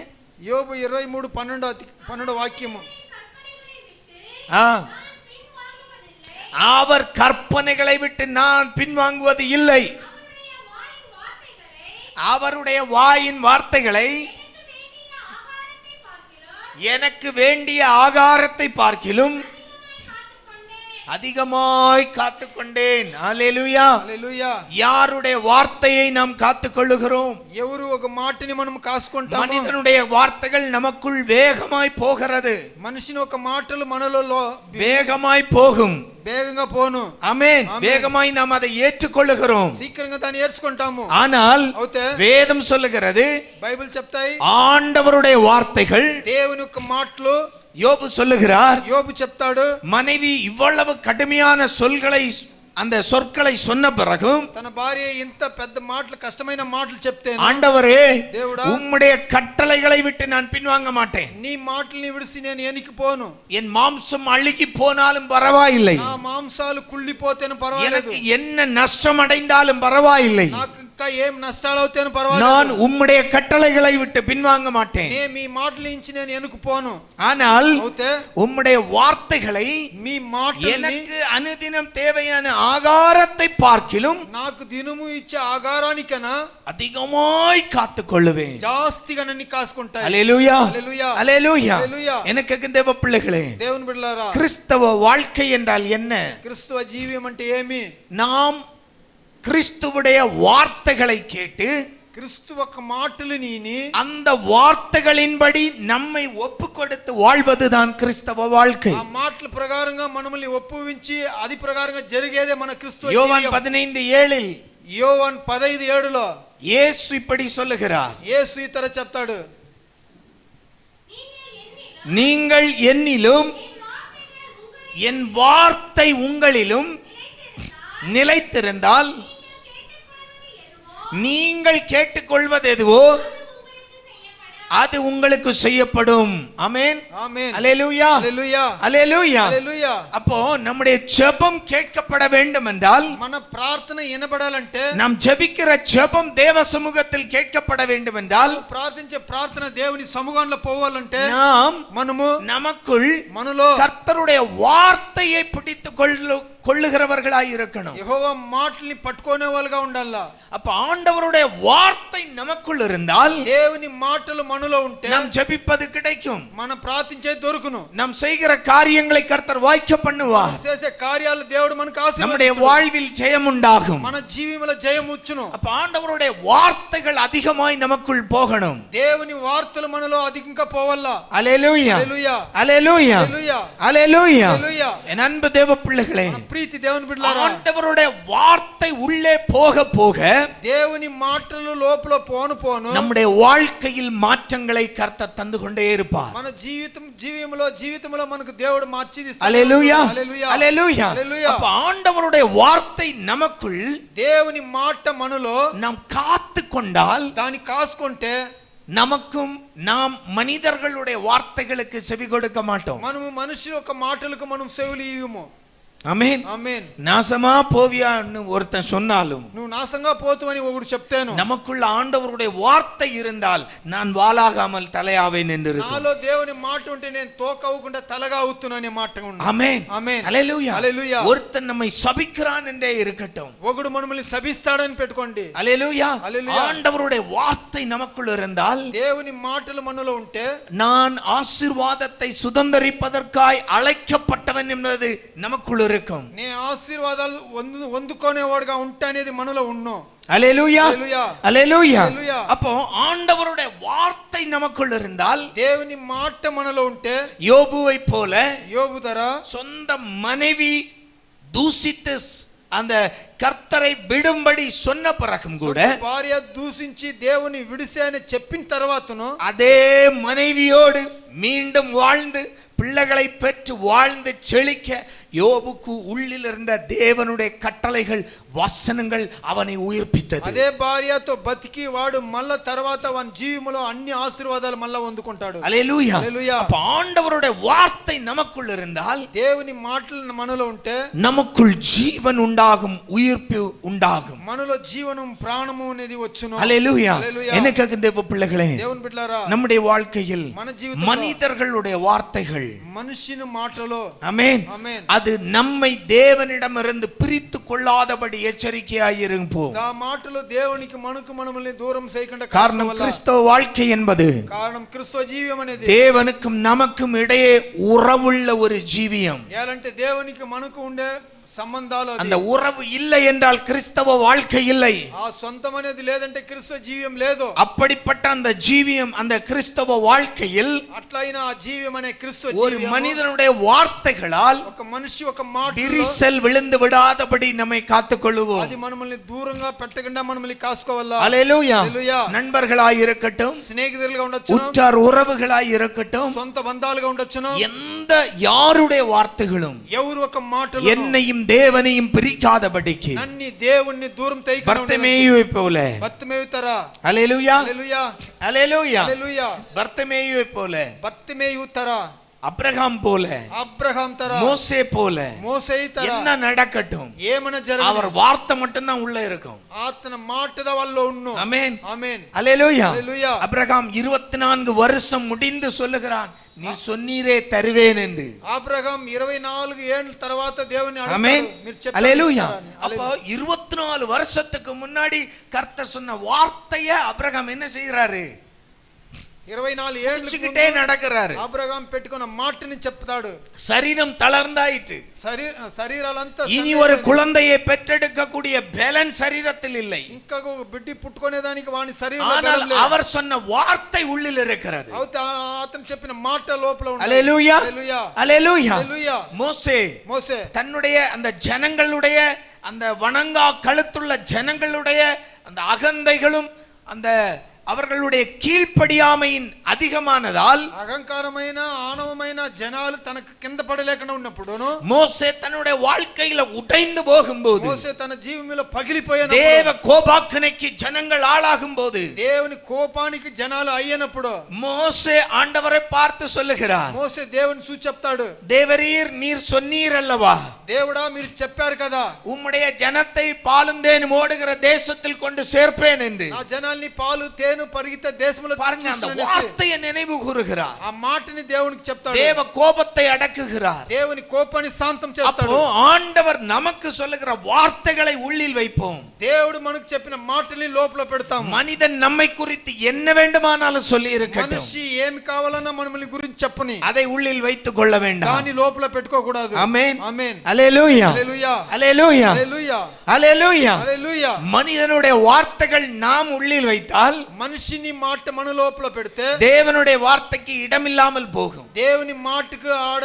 యోబు 23:12 వాక్యము. அவர் கற்பனைகளை விட்டு நான் பின்வாங்குவது இல்லை. அவருடைய வாயின் வார்த்தைகளை, எனக்கு வேண்டிய ஆகாரத்தை பார்க்கிலும் அதிகமாய் காத்துக்கொண்டேன். ஹல்லேலூயா, ஹல்லேலூயா. யாருடைய வார்த்தையை நாம் காத்துக்கொள்ளுகிறோம்? ఎవరు ఒక మాటని మనం కాసుకుంటాము. மனிதனுடைய வார்த்தைகள் நமக்குள் வேகமாய் போகிறது. మనిషిని ఒక మాటలు మనలో வேகமாய் போகும். వేగంగా పోను. ஆமென். வேகமாய் நாம் அதை ஏற்றுக்கொள்ளுகிறோம். சீக்கிరంగా దాన్ని ఏర్చుకుంటాము. ஆனால் வேதம் சொல்லுகிறது, బైబిల్ చెప్తాయి, ஆண்டவருடைய வார்த்தைகள், దేవుని యొక్క మాటలు. யோபு சொல்லுகிறார், యోబు చెప్తాడు, மனைவி இவ்வளவு கடுமையான அந்த சொற்களை சொன்ன பிறகும் తన భార్య ఇంత పెద్ద మాటలు, కష్టమైన మాటలు చెప్తే, ஆண்டவரே, దేవుడా, உம்முடைய கட்டளைகளை விட்டு நான் பின்வாங்க மாட்டேன். నీ మాటల్ని విడిసి నేను ఎనికి పోను. என் மாம்சம் அழுகி போனாலும் பரவாயில்லை. నా మాంసాలు కుళ్ళిపోతేను పర్వాలేదు. எனக்கு என்ன நஷ்டம் அடைந்தாலும் பரவாயில்லை. నాకు ఇంకా ఏం నష్టాలు అవుతేను పర్వాలేదు. நான் உம்முடைய கட்டளைகளை விட்டு பின்வாங்க மாட்டேன். నేను మీ మాటల నుంచి నేను ఎనుకు పోను. ஆனால் అవుతే உம்முடைய வார்த்தைகளை, మీ మాటల్ని, எனக்கு அனுதினம் தேவையான ஆகாரத்தை பார்க்கிலும் నాకు దినము ఇచ్చే ఆగారానికన్నా அதிகமாய் காத்துக்கொள்ளுவேன். జాస్తిగా నన్ను కాసుకుంటాయి. ஹல்லேலூயா, హల్లెలూయా, ஹல்லேலூயா. హల్లెలూయా. எனக்கு தேவ பிள்ளைகளே, దేవుని బిడ్డలారా, கிறிஸ்தவ வாழ்க்கை என்றால் என்ன? క్రీస్తవ జీవియం అంటే ఏమి? நாம் கிறிஸ்துவுடைய வார்த்தைகளை கேட்டு, క్రీస్తు ఒక మాటలు నీని, அந்த வார்த்தைகளின்படி நம்மை ஒப்பு கொடுத்து வாழ்வதுதான் கிறிஸ்தவ வாழ்க்கை. ఆ మాటల ప్రకారంగా మనల్ని ఒప్పువించి అది ప్రకారంగా జరిగేదే మన క్రీస్తు யோவான் జీవియం. 15:7 యోవాన్ 15:7 இயேசு இப்படி சொல்லுகிறார், యేసు ఇతర చెప్తాడు, நீங்கள் என்னிலும் என் வார்த்தை உங்களிலும் நிலைத்திருந்தால் நீங்கள் கேட்டுக்கொள்வது எதுவோ அது உங்களுக்கு செய்யப்படும். ஆமென், ஆமென். அல்லேலூயா, ஹல்லேலூயா, அல்லேலூயா. ஹல்லேலூயா. அப்போ நம்முடைய ஜெபம் கேட்கப்பட வேண்டும் என்றால், మన ప్రార్థన వినబడాలంటే, நாம் ஜெபிக்கிற ஜெபம் தேவ சமூகத்தில் கேட்கப்பட வேண்டும் என்றால், ప్రార్థించే ప్రార్థన దేవుని సముఖంలో పోవాలంటే, நாம் మనము நமக்குள் మనలో கர்த்தருடைய வார்த்தையை பிடித்துக் கொள்ளுகிறவர்களாய் இருக்கணும். యెహోవా మాటల్ని పట్టుకునే వాళ్ళుగా ఉండాలా. அப்ப ஆண்டவருடைய வார்த்தை நமக்குள் இருந்தால், దేవుని మాటలు మనలో ఉంటే நாம் ஜெபிப்பது கிடைக்கும். మనం ప్రార్థించే దొరుకును. நாம் செய்கிற காரியங்களை கர்த்தர் வாய்க்க பண்ணுவார். చేసే కార్యాలు దేవుడు మనకు நம்முடைய ఆశీర్వదిస్తాడు. வாழ்வில் ஜெயம் உண்டாகும். మన జీవితంలో జయం వచ్చును. அப்ப ஆண்டவருடைய வார்த்தைகள் அதிகமாய் நமக்குள் போகணும். దేవుని వార్తలు మనలో అధికంగా పోవాలా. அல்லேலூயா, హల్లెలూయా, அல்லேலூயா, హల్లెలూయా, அல்லேலூயா. హల్లెలూయా. என் அன்பு தேவ பிள்ளைகளே, ప్రీతి దేవుని బిడ్డలారా, ஆண்டவருடைய வார்த்தை உள்ளே போக போக దేవుని మాటలు లోపల పోను పోను நம்முடைய வாழ்க்கையில் மாற்றங்களை கர்த்தர் தந்து கொண்டே இருப்பார். మన జీవితంలో మనకు దేవుడు మార్చిదిస్తాడు. அல்லேலூயா, హల్లెలూయా, அல்லேலூயா. హల్లెలూయా. அப்ப ஆண்டவருடைய வார்த்தை நமக்குள் దేవుని మాట మనలో நாம் காத்து கொண்டால், దాన్ని కాసుకుంటే நமக்கும் நாம் மனிதர்களுடைய வார்த்தைகளுக்கு செவி கொடுக்க மாட்டோம். మనము మనిషి యొక్క మాటలకు మనం చెవులు ఇవ్వము. ఆమేన్. ఆమేన్. நாசமா போவியான்னு ஒருத்தன் சொன்னாலும் నువ్వు నాశంగా పోతువని ఒకడు చెప్తాను, நமக்குள்ள ஆண்டவருடைய வார்த்தை இருந்தால் நான் வாளாகாமல் தலையாவேன் என்று இருக்கும். నాలో దేవుని మాట ఉంటే నేను తోక అవ్వకుండా తలగా అవుతున్నా అనే మాట ఉంది. ஆமென். ఆమేన్. హల్లెలూయా. హల్లెలూయా. ஒருத்தன் நம்மை சபிக்கிறான் என்றே இருக்கட்டும், ఒకడు మనల్ని శపిస్తాడని పెట్టుకోండి. హల్లెలూயா. హల్లెలూయా. ஆண்டவருடைய வார்த்தை நமக்குள் இருந்தால், దేవుని మాటలు మనలో ఉంటే, நான் ஆசீர்வாதத்தை சுதந்தரிப்பதற்காய் அழைக்கப்பட்டவன் என்பது நமக்குள் இருக்கும். నే ఆశీర్వాదాలు వందుకునేవాడుగా ఉంటా అనేది మనలో ఉన్నాం. அல்லேலூயா. హల్లెలూయా. அல்லேலூயா. హల్లెలూయా. அப்போ ஆண்டவருடைய வார்த்தை நமக்குள் இருந்தால், దేవుని మాట మనలో ఉంటే, யோபுவை போல యోబు ధర சொந்த மனைவி தூசித்து அந்த கர்த்தரை விடும்படி சொன்ன பிறகும் கூட, భార్య దూషించి దేవుని విడిసే అని చెప్పిన తర్వాతను அதே மனைவியோடு மீண்டும் வாழ்ந்து பிள்ளைகளை பெற்று வாழ்ந்து செழிக்க யோபுக்கு உள்ளில் இருந்த தேவனுடைய கட்டளைகள் வசனங்கள் அவனை உயிர்ப்பித்தது. అదే భార్యతో బతికి వాడు మళ్ళా తర్వాత వాని జీవితంలో అన్ని ఆశీర్వాదాలు మళ్ళా పొందుకుంటాడు. அல்லேலூயா. హల్లెలూయా. அப்ப ஆண்டவருடைய வார்த்தை நமக்குள் இருந்தால், దేవుని మాటలు మనలో ఉంటే நமக்குள் ஜீவன் உண்டாகும், உயிர்ப்பு உண்டாகும். మనలో జీవనం ప్రాణము అనేది వచ్చును. அல்லேலூயா. హల్లెలూయా. எனக்காக தேவ பிள்ளைகளே, దేవుని బిడ్డలారా, நம்முடைய வாழ்க்கையில் మన జీవితంలో மனிதர்களுடைய வார்த்தைகள், మనిషిని మాటలో, ஆமென், ఆమేన్, அது நம்மை தேவனிடமிருந்து பிரித்து கொள்ளாதபடி எச்சரிக்கையாயிருப்போம். ఆ మాటలు దేవునికి మనల్ని దూరం చేయకుండా காரணம் కాపాడాలి. கிறிஸ்தவ வாழ்க்கை என்பது కారణం క్రిస్తవ జీవియం అనేది தேவனுக்கும் நமக்கும் இடையே உறவுள்ள ஒரு ஜீவியம். ఎలాంటి దేవునికి మనకు ఉండే సంబంధాలు. அந்த உறவு இல்லை என்றால் கிறிஸ்தவ வாழ்க்கை இல்லை. ఆ సొంతం అనేది లేదంటే క్రిస్తవ జీవియం లేదు. அப்படிப்பட்ட அந்த ஜீவியம், அந்த கிறிஸ்தவ வாழ்க்கையில் అట్లయినా ఆ జీవియం అనే క్రిస్తవ ஒரு జీవియం மனிதனுடைய வார்த்தைகளால் ఒక మనిషి ఒక మాట விரிசல் விழுந்து விடாதபடி நம்மை காத்துக்கொள்வோம். అది మనల్ని దూరంగా పెట్టకుండా మనల్ని కాసుకోవాలా. அல்லேலூயா. హల్లెలూయా. நண்பர்களாய் இருக்கட்டும், స్నేహితులుగా ఉండొచ్చు, உற்றார் உறவுகளாய் இருக்கட்டும், సొంత బంధాలుగా ఉండొచ్చును, எந்த யாருடைய வார்த்தைகளும் ఎవరు ఒక మాటలు என்னையும் தேவனையும் பிரிக்காதபடிக்கு నన్ని దేవుణ్ణి దూరం చేయకుండా பர்த்திமேயுவை போல, బర్తిమేయుతరా. அல்லேலூயா, హల్లెలూయా. அல்லேலூயா, హల్లెలూయా. பர்த்திமேயுவை போல, బర్తిమేయుతరా. அப்ரஹாம் போல, అబ్రహాం తర, மோசே போல, మోసేయి తర. என்ன நடக்கட்டும், ఏమన జరగ அவர் வார்த்தை மட்டும் தான் உள்ள இருக்கும். ఆతన మాటద వల్ల ఉన్ను. ஆமென், ఆమేన్. அல்லேலூயா. హల్లెలూయా. அப்ரஹாம் 24 வருஷம் முடிந்து சொல்லுகிறான், நீ சொன்னீரே தருவேன் என்று. అబ్రహాం 24 ఏళ్ల తర్వాత దేవుని ஆமென், అడిగాడు, మీరు చెప్పండి. அல்லேலூயா. அப்போ 24 வருஷத்துக்கு முன்னாடி கர்த்தர் சொன்ன வார்த்தையை அப்ரஹாம் என்ன செய்யறாரு? 24 ஏழுக்கிட்டே நடக்கிறாரு. అబ్రహాం పెట్టుకున్న మాటని చెప్తాడు. சரீரம் தளர்ந்தாயிற்று. శరీరాలంతా இனி ஒரு குழந்தையை பெற்றெடுக்க கூடிய பலன் சரீரத்தில் இல்லை. ఇంకా ఒక బిడ్డ పుట్టుకునేదానికి వాని శరీరంలో ஆனால் బలం లేదు. அவர் சொன்ன வார்த்தை உள்ளில் இருக்கிறது. అయితే అతను చెప్పిన మాట లోపల ఉంది. அல்லேலூயா, హల్లెలూయా. அல்லேலூயா. హల్లెలూయా. மோசே మోసే தன்னுடைய அந்த ஜனங்களுடைய அந்த வணங்கா கழுத்துள்ள ஜனங்களுடைய அந்த அகந்தைகளும் அந்த அவர்களுடைய கீழ்ப்படியாமையின் அதிகமானதால், అహంకారమైన ఆనవమైన జనాలు తనకు కింద పడలేకుండా ఉన్నప్పుడును, மோசே தன்னுடைய வாழ்க்கையில உடைந்து போகும்போது, మోసే తన జీవితంలో పగిలిపోయిన தேவ கோபாக்கினைக்கு ஜனங்கள் ஆளாகும் போது, దేవుని కోపానికి జనాలు అయ్యినప్పుడు மோசே ஆண்டவரை பார்த்து சொல்லுகிறார், మోసే దేవుని చూసి చెప్తాడు, தேவரீர் நீர் சொன்னீர் அல்லவா, దేవుడా మీరు చెప్పారు కదా, உம்முடைய ஜனத்தை பாலும் தேனும் ஓடுகிற தேசத்தில் கொண்டு சேர்ப்பேன் என்று. ఆ జనాల్ని పాలు తేనె పరిగితే దేశంలో பாருங்க, அந்த வார்த்தையை நினைவு கூறுகிறார். ఆ మాటని దేవునికి చెప్తాడు. தேவ கோபத்தை அடக்குகிறார். దేవుని కోపాన్ని శాంతం చేస్తాడు. அப்போ ஆண்டவர் நமக்கு சொல்லுகிற வார்த்தைகளை உள்ளில் வைப்போம். దేవుడు మనకు చెప్పిన మాటని లోపల పెడతాం. மனிதன் நம்மை குறித்து என்ன வேண்டுமானாலும் சொல்லி இருக்கட்டும், మనిషి ఏమి కావాలన్నా మనల్ని గురించి చెప్పని அதை உள்ளில் வைத்துக் கொள்ள வேண்டாம். దాని లోపల పెట్టుకోకూడదు. ஆமென், ఆమేన్. அல்லேலூயா, హల్లెలూయా. அல்லேலூயா, హల్లెలూయా. அல்லேலூயா. హల్లెలూయా. மனிதனுடைய வார்த்தைகள் நாம் உள்ளில் வைத்தால், మనిషిని మాట మన లోపల పెడితే தேவனுடைய வார்த்தைக்கு இடமில்லாமல் போகும். దేవుని మాటకు ఆడ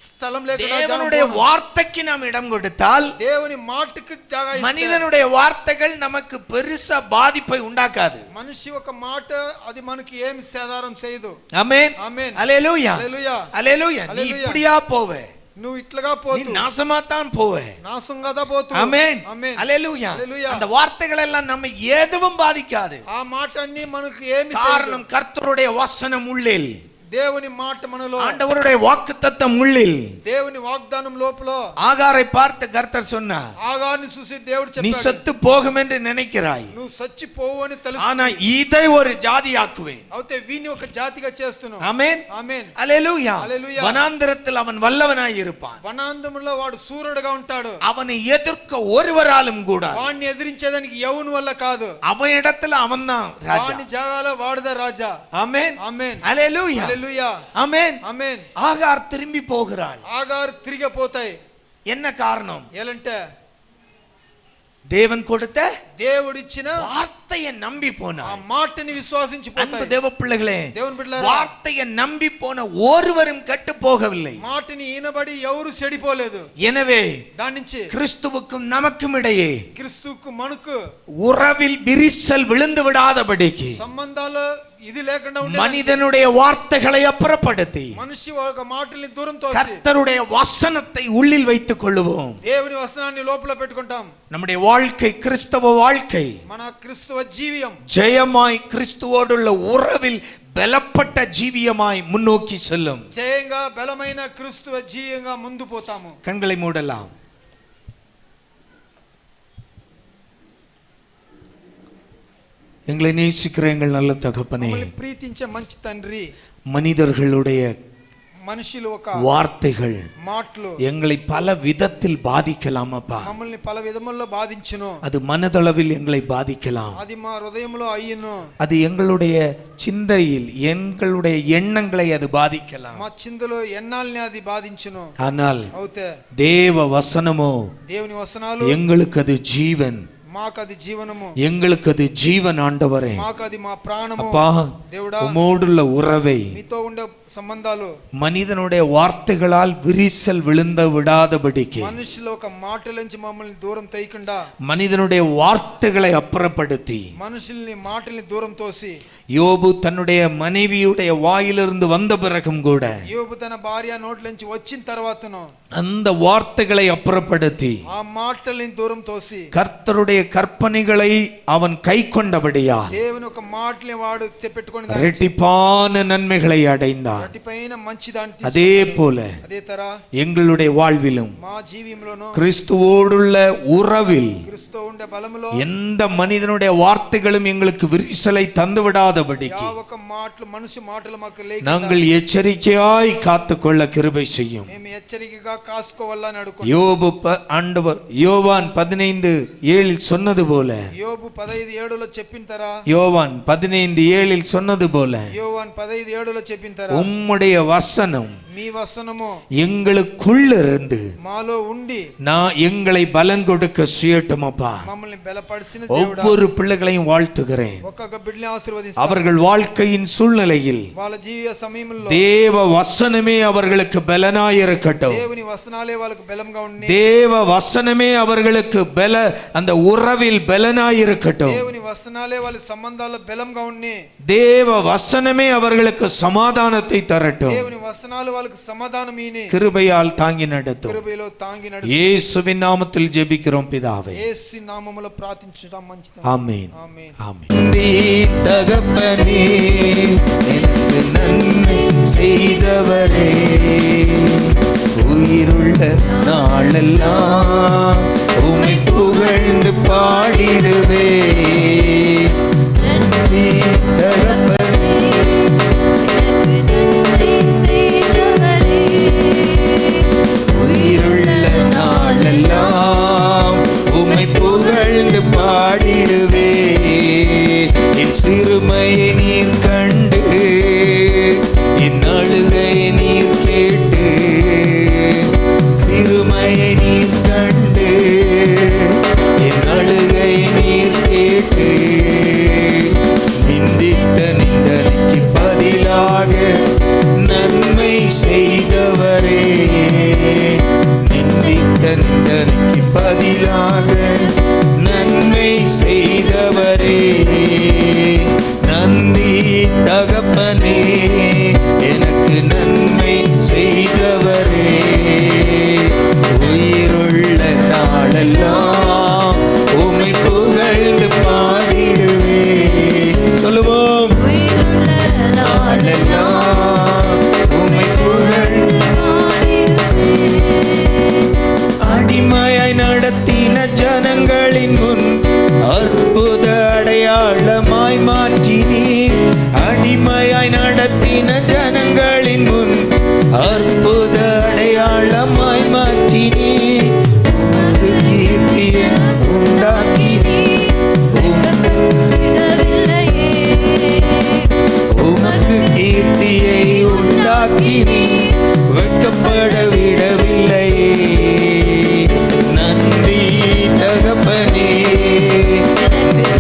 స్థలం లేకుండా, தேவனுடைய வார்த்தைக்கு நாம் இடம் கொடுத்தால், దేవుని మాటకు జాగా ఇస్తే, மனிதனுடைய வார்த்தைகள் நமக்கு பெருசா பாதிப்பை உண்டாக்காது. మనిషి ఒక మాట అది మనకి ఏమి సాధారం చేయదు. ஆமென், ఆమేన్. அல்லேலூயா, హల్లెలూయా. அல்லேலூயா. நீ హల్లెలూయా. இப்படியா போவே, నువ్వు ఇట్లుగా நீ పోతు, நாசமாத்தான் போவே. నాశంగా పోతు. ஆமென், ఆమేన్. அல்லேலூயா. హల్లెలూయా. அந்த வார்த்தைகள் எல்லாம் நம்ம எதுவும் பாதிக்காது. ఆ మాట అన్ని మనకు ఏమి காரணம் கர்த்தருடைய வசனம் உள்ளில். దేవుని మాట మనలో, ஆண்டவருடைய வாக்குத்தத்தம் உள்ளில், దేవుని వాగ్దానం లోపల ஆகாரை பார்த்து கர்த்தர் சொன்னார், ఆగారుని చూసి దేవుడు நீ చెప్పాడు, செத்து போகும் என்று நினைக்கிறாய், నువ్వు చచ్చిపోవు అని తెలుసు, ஆனா இதை ஒரு ஜாதியாக்குவேன். అయితే వీని ఒక జాతిగా చేస్తున్నావు. ஆமென், ఆమేన్, அல்லேலூயா. அல்லேலூயா. வனாந்திரத்தில் அவன் வல்லவனாய் இருப்பான். వనాంతములో వాడు సూర్యుడుగా ఉంటాడు. அவனை எதிர்க்க ஒருவராலும் கூட, వాడిని ఎదిరించేదానికి ఎవని వల్ల కాదు. அவன் இடத்துல அவன் தான் ராஜா. వాని జాగాలో వాడుదా రాజా. ஆமென், ఆమేన్, அல்லேலூயா, హల్లెలూయా, ஆமென். ఆమేన్. ஆகார் திரும்பி போகிறாள். ఆగారు తిరిగిపోతాయి. என்ன காரணம்? ఎలంటే தேவன் கொடுத்த దేవుడిచ్చిన வார்த்தையை நம்பி ఆ போனார். మాటని విశ్వాసించి அன்பு పోతాయి. தேவ பிள்ளைகளே, దేవుని బిడ్డలారా, வார்த்தையை நம்பி போன ஒருவரும் கெட்டு போகவில்லை. మాటని ఈనబడి ఎవరు చెడిపోలేదు. எனவே దాని నుంచి கிறிஸ்துவுக்கும் நமக்கும் இடையே క్రీస్తుకు మనకు உறவில் விரிசல் விழுந்து விடாதபடிக்கு సంబంధాలు ఇది లేకుండా ఉండే மனிதனுடைய வார்த்தைகளை அப்புறப்படுத்தி మనిషి ఒక మాటల్ని దూరం తోసి கர்த்தருடைய வசனத்தை உள்ளில் வைத்துக் கொள்ளுவோம். దేవుని వచనాన్ని లోపల పెట్టుకుంటాం. நம்முடைய வாழ்க்கை, கிறிஸ்தவ வாழ்க்கை, మన క్రిస్తువ జీవియం ஜெயமாய் கிறிஸ்துவோடுள்ள உறவில் பலப்பட்ட ஜீவியமாய் முன்னோக்கி செல்லும். జయంగా బలమైన క్రిస్తువ జీవియంగా ముందు పోతాము. கண்களை மூடலாம். எங்களை நேசிக்கிற எங்கள் நல்ல தகப்பனே, మమ్మల్ని ప్రీతించే మంచి తండ్రి, மனிதர்களுடைய మనుషులు ఒక வார்த்தைகள் మాటలు எங்களை பல விதத்தில் பாதிக்கலாம் அப்பா. మమ్మల్ని పల విధముల్లో బాధించును. அது மனதளவில் எங்களை பாதிக்கலாம். అది మా హృదయంలో అయ్యును. அது எங்களுடைய சிந்தையில், எங்களுடைய எண்ணங்களை அது பாதிக்கலாம். మా చిందులో ఎన్నాల్ని అది బాధించును. ஆனால் అవుతే தேவ வசனமோ దేవుని వచనాలు எங்களுக்கு அது ஜீவன், మాకు అది జీవనము, எங்களுக்கு அது ஜீவன். ஆண்டவரே మాకు అది మా ప్రాణము. அப்பா, దేవుడా, உம்மோடுள்ள உறவை మీతో ఉండే సంబంధాలు மனிதனுடைய வார்த்தைகளால் விரிசல் விழுந்த விடாதபடிக்கு, మనుషుల ఒక మాటలంచి మమ్మల్ని దూరం తీయకుండా, மனிதனுடைய வார்த்தைகளை அப்புறப்படுத்தி, మనుషుల్ని మాటల్ని దూరం తోసి, யோபு தன்னுடைய மனைவியுடைய வாயிலிருந்து வந்த பிறகும் கூட యోబు తన భార్య నోట్లోంచి వచ్చిన తర్వాతను அந்த வார்த்தைகளை அப்புறப்படுத்தி ఆ మాటల్ని దూరం తోసి கர்த்தருடைய கற்பனைகளை அவன் கை கொண்டபடியால் దేవుని ఒక మాటల్ని వాడు పెట్టుకొని இரட்டிப்பான நன்மைகளை அடைந்தான். వాటిపైన మంచి దాన్ని அதே போல అదే తర எங்களுடைய வாழ்விலும் మా జీవితంలోనూ கிறிஸ்துவோடுள்ள உறவில் క్రీస్తు ఉండే బలములో எந்த மனிதனுடைய வார்த்தைகளும் எங்களுக்கு விரிசலை தந்து விடாதபடிக்கு ఒక మాటలు మనిషి మాటలు మాకు లేక நாங்கள் எச்சரிக்கையாய் காத்துக்கொள்ள கிருபை செய்யும். మేము హెచ్చరికగా కాసుకోవాలని అడుగుతాం. ஆண்டவர் யோவான் 15:7 சொன்னது போல, యోబు 15:7లో చెప్పిన తర, யோவான் 15:7 சொன்னது போல, యోవాన్ 15:7లో చెప్పిన తర, உம்முடைய வசனம் మీ వసనము எங்களுக்குள்ளிருந்து మాలో ఉండి நான் எங்களை பலன் கொடுக்க செய்யட்டும் அப்பா. మమ్మల్ని బలపరిచిన దేవుడా, ஒவ்வொரு பிள்ளைகளையும் வாழ்த்துகிறேன். ఒక్కొక్క బిడ్డని ఆశీర్వదిస్తాం. அவர்கள் வாழ்க்கையின் சூழ்நிலையில் వాళ్ళ జీవిత సమయంలో தேவ வசனமே அவர்களுக்கு பலனாயிருக்கட்டும். దేవుని వసనాలే వాళ్ళకు బలంగా ఉండి, தேவ வசனமே அவர்களுக்கு அந்த உறவில் பலனாயிருக்கட்டும். దేవుని వసనాలే వాళ్ళ సంబంధాల్లో బలంగా ఉండి, தேவ வசனமே அவர்களுக்கு சமாதானத்தை தரட்டும். దేవుని వసనాలు వాళ్ళకు సమాధానం ఈని கிருபையால் தாங்கி நடத்தும். కృపలో తాంగి నడు. இயேசுவின் நாமத்தில் ஜெபிக்கிறோம் பிதாவே. యేసు నామములో ప్రార్థించుట మంచిది. ஆமென். ఆమేన్. ஆமென். தகப்பனே, எனக்கு நன்மை செய்தவரே, உயிருள்ள நாளெல்லாம் உம்மை புகழ்ந்து பாடிடுவே. நன்றி தகப்பனே, உயிருள்ள நாளெல்லாம் உம்மை புகழ்ந்து பாடிடுவே. என் சிறுமையை நீர் கண்டு, என் அழுகையை நீர் கேட்டு, சிறுமையை நீர் கண்டு, என் அழுகையை நீர் கேட்டு, நிந்தித்த நிந்தனைக்கு பதிலாக நன்மை செய்தவரே, நிந்தித்த நிந்தனைக்கு பதிலாக நன்மை செய்தவரே, நன்றி தகப்பனே, எனக்கு நன்மை உண்டாக்கி நீ வெட்கப்பட விடவில்லையே. நன்றி தகப்பனே,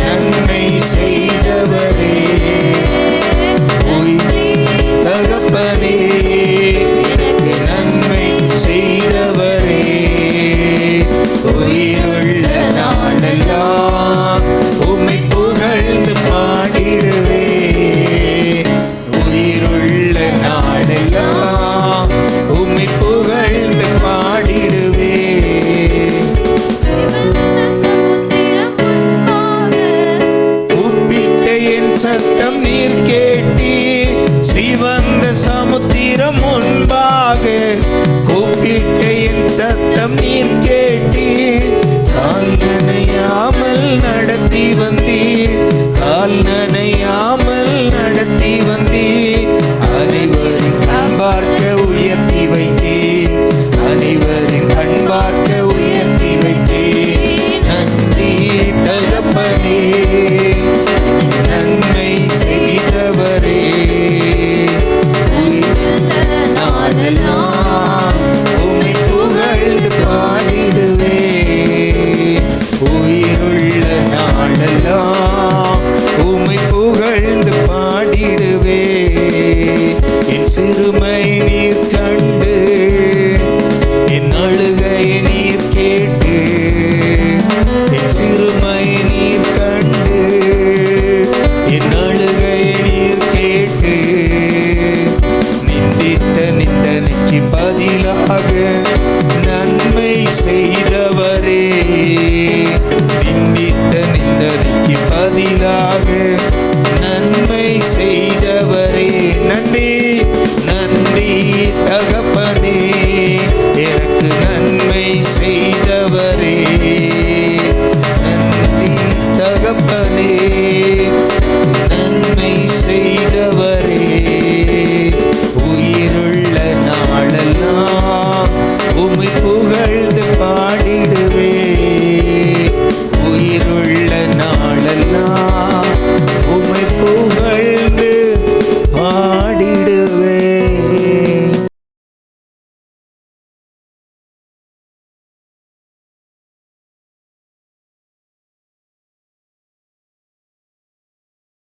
நன்மை செய்தவரே. தகப்பனே, எனக்கு நன்மை செய்தவரே. உயிருள்ள நாளெல்லாம் உம்மை புகழ்ந்து பாடிடுவே. உயிருள்ள நாளெல்லாம் உம்மை புகழ்ந்து பாடிடுவே. கூப்பிட்ட என் சத்தம் நீர் கேட்டி, சிவந்த சமுத்திரம் முன்பாக கூப்பிட்ட என் சத்தம் நீர் கேட்டி. கால் நனையாமல் நடத்தி வந்தீர், கால் நனையாமல் நடத்தி வந்தீர். அனைவரின் கண் பார்க்க உயர்த்தி வைத்தீர், அனைவரின் கண் பார்க்க உயர்த்தி வைத்தீர். நன்றி தகப்பனே, நன்மை செய்தவரே. நாளெல்லாம் உம்மை புகழ்ந்து பாடிடுவே. உயிருள்ள நாளெல்லாம் உம்மை புகழ்ந்து பாடிடுவே. என் சிறுமை நீர் கண்டு, என் அழுகையை நீர் கேட்டு. என் சிறுமை நீர் கண்டு, என் அழுகையை நீர் கேட்டு. நிந்தித்த நிந்தனைக்கு பதிலாக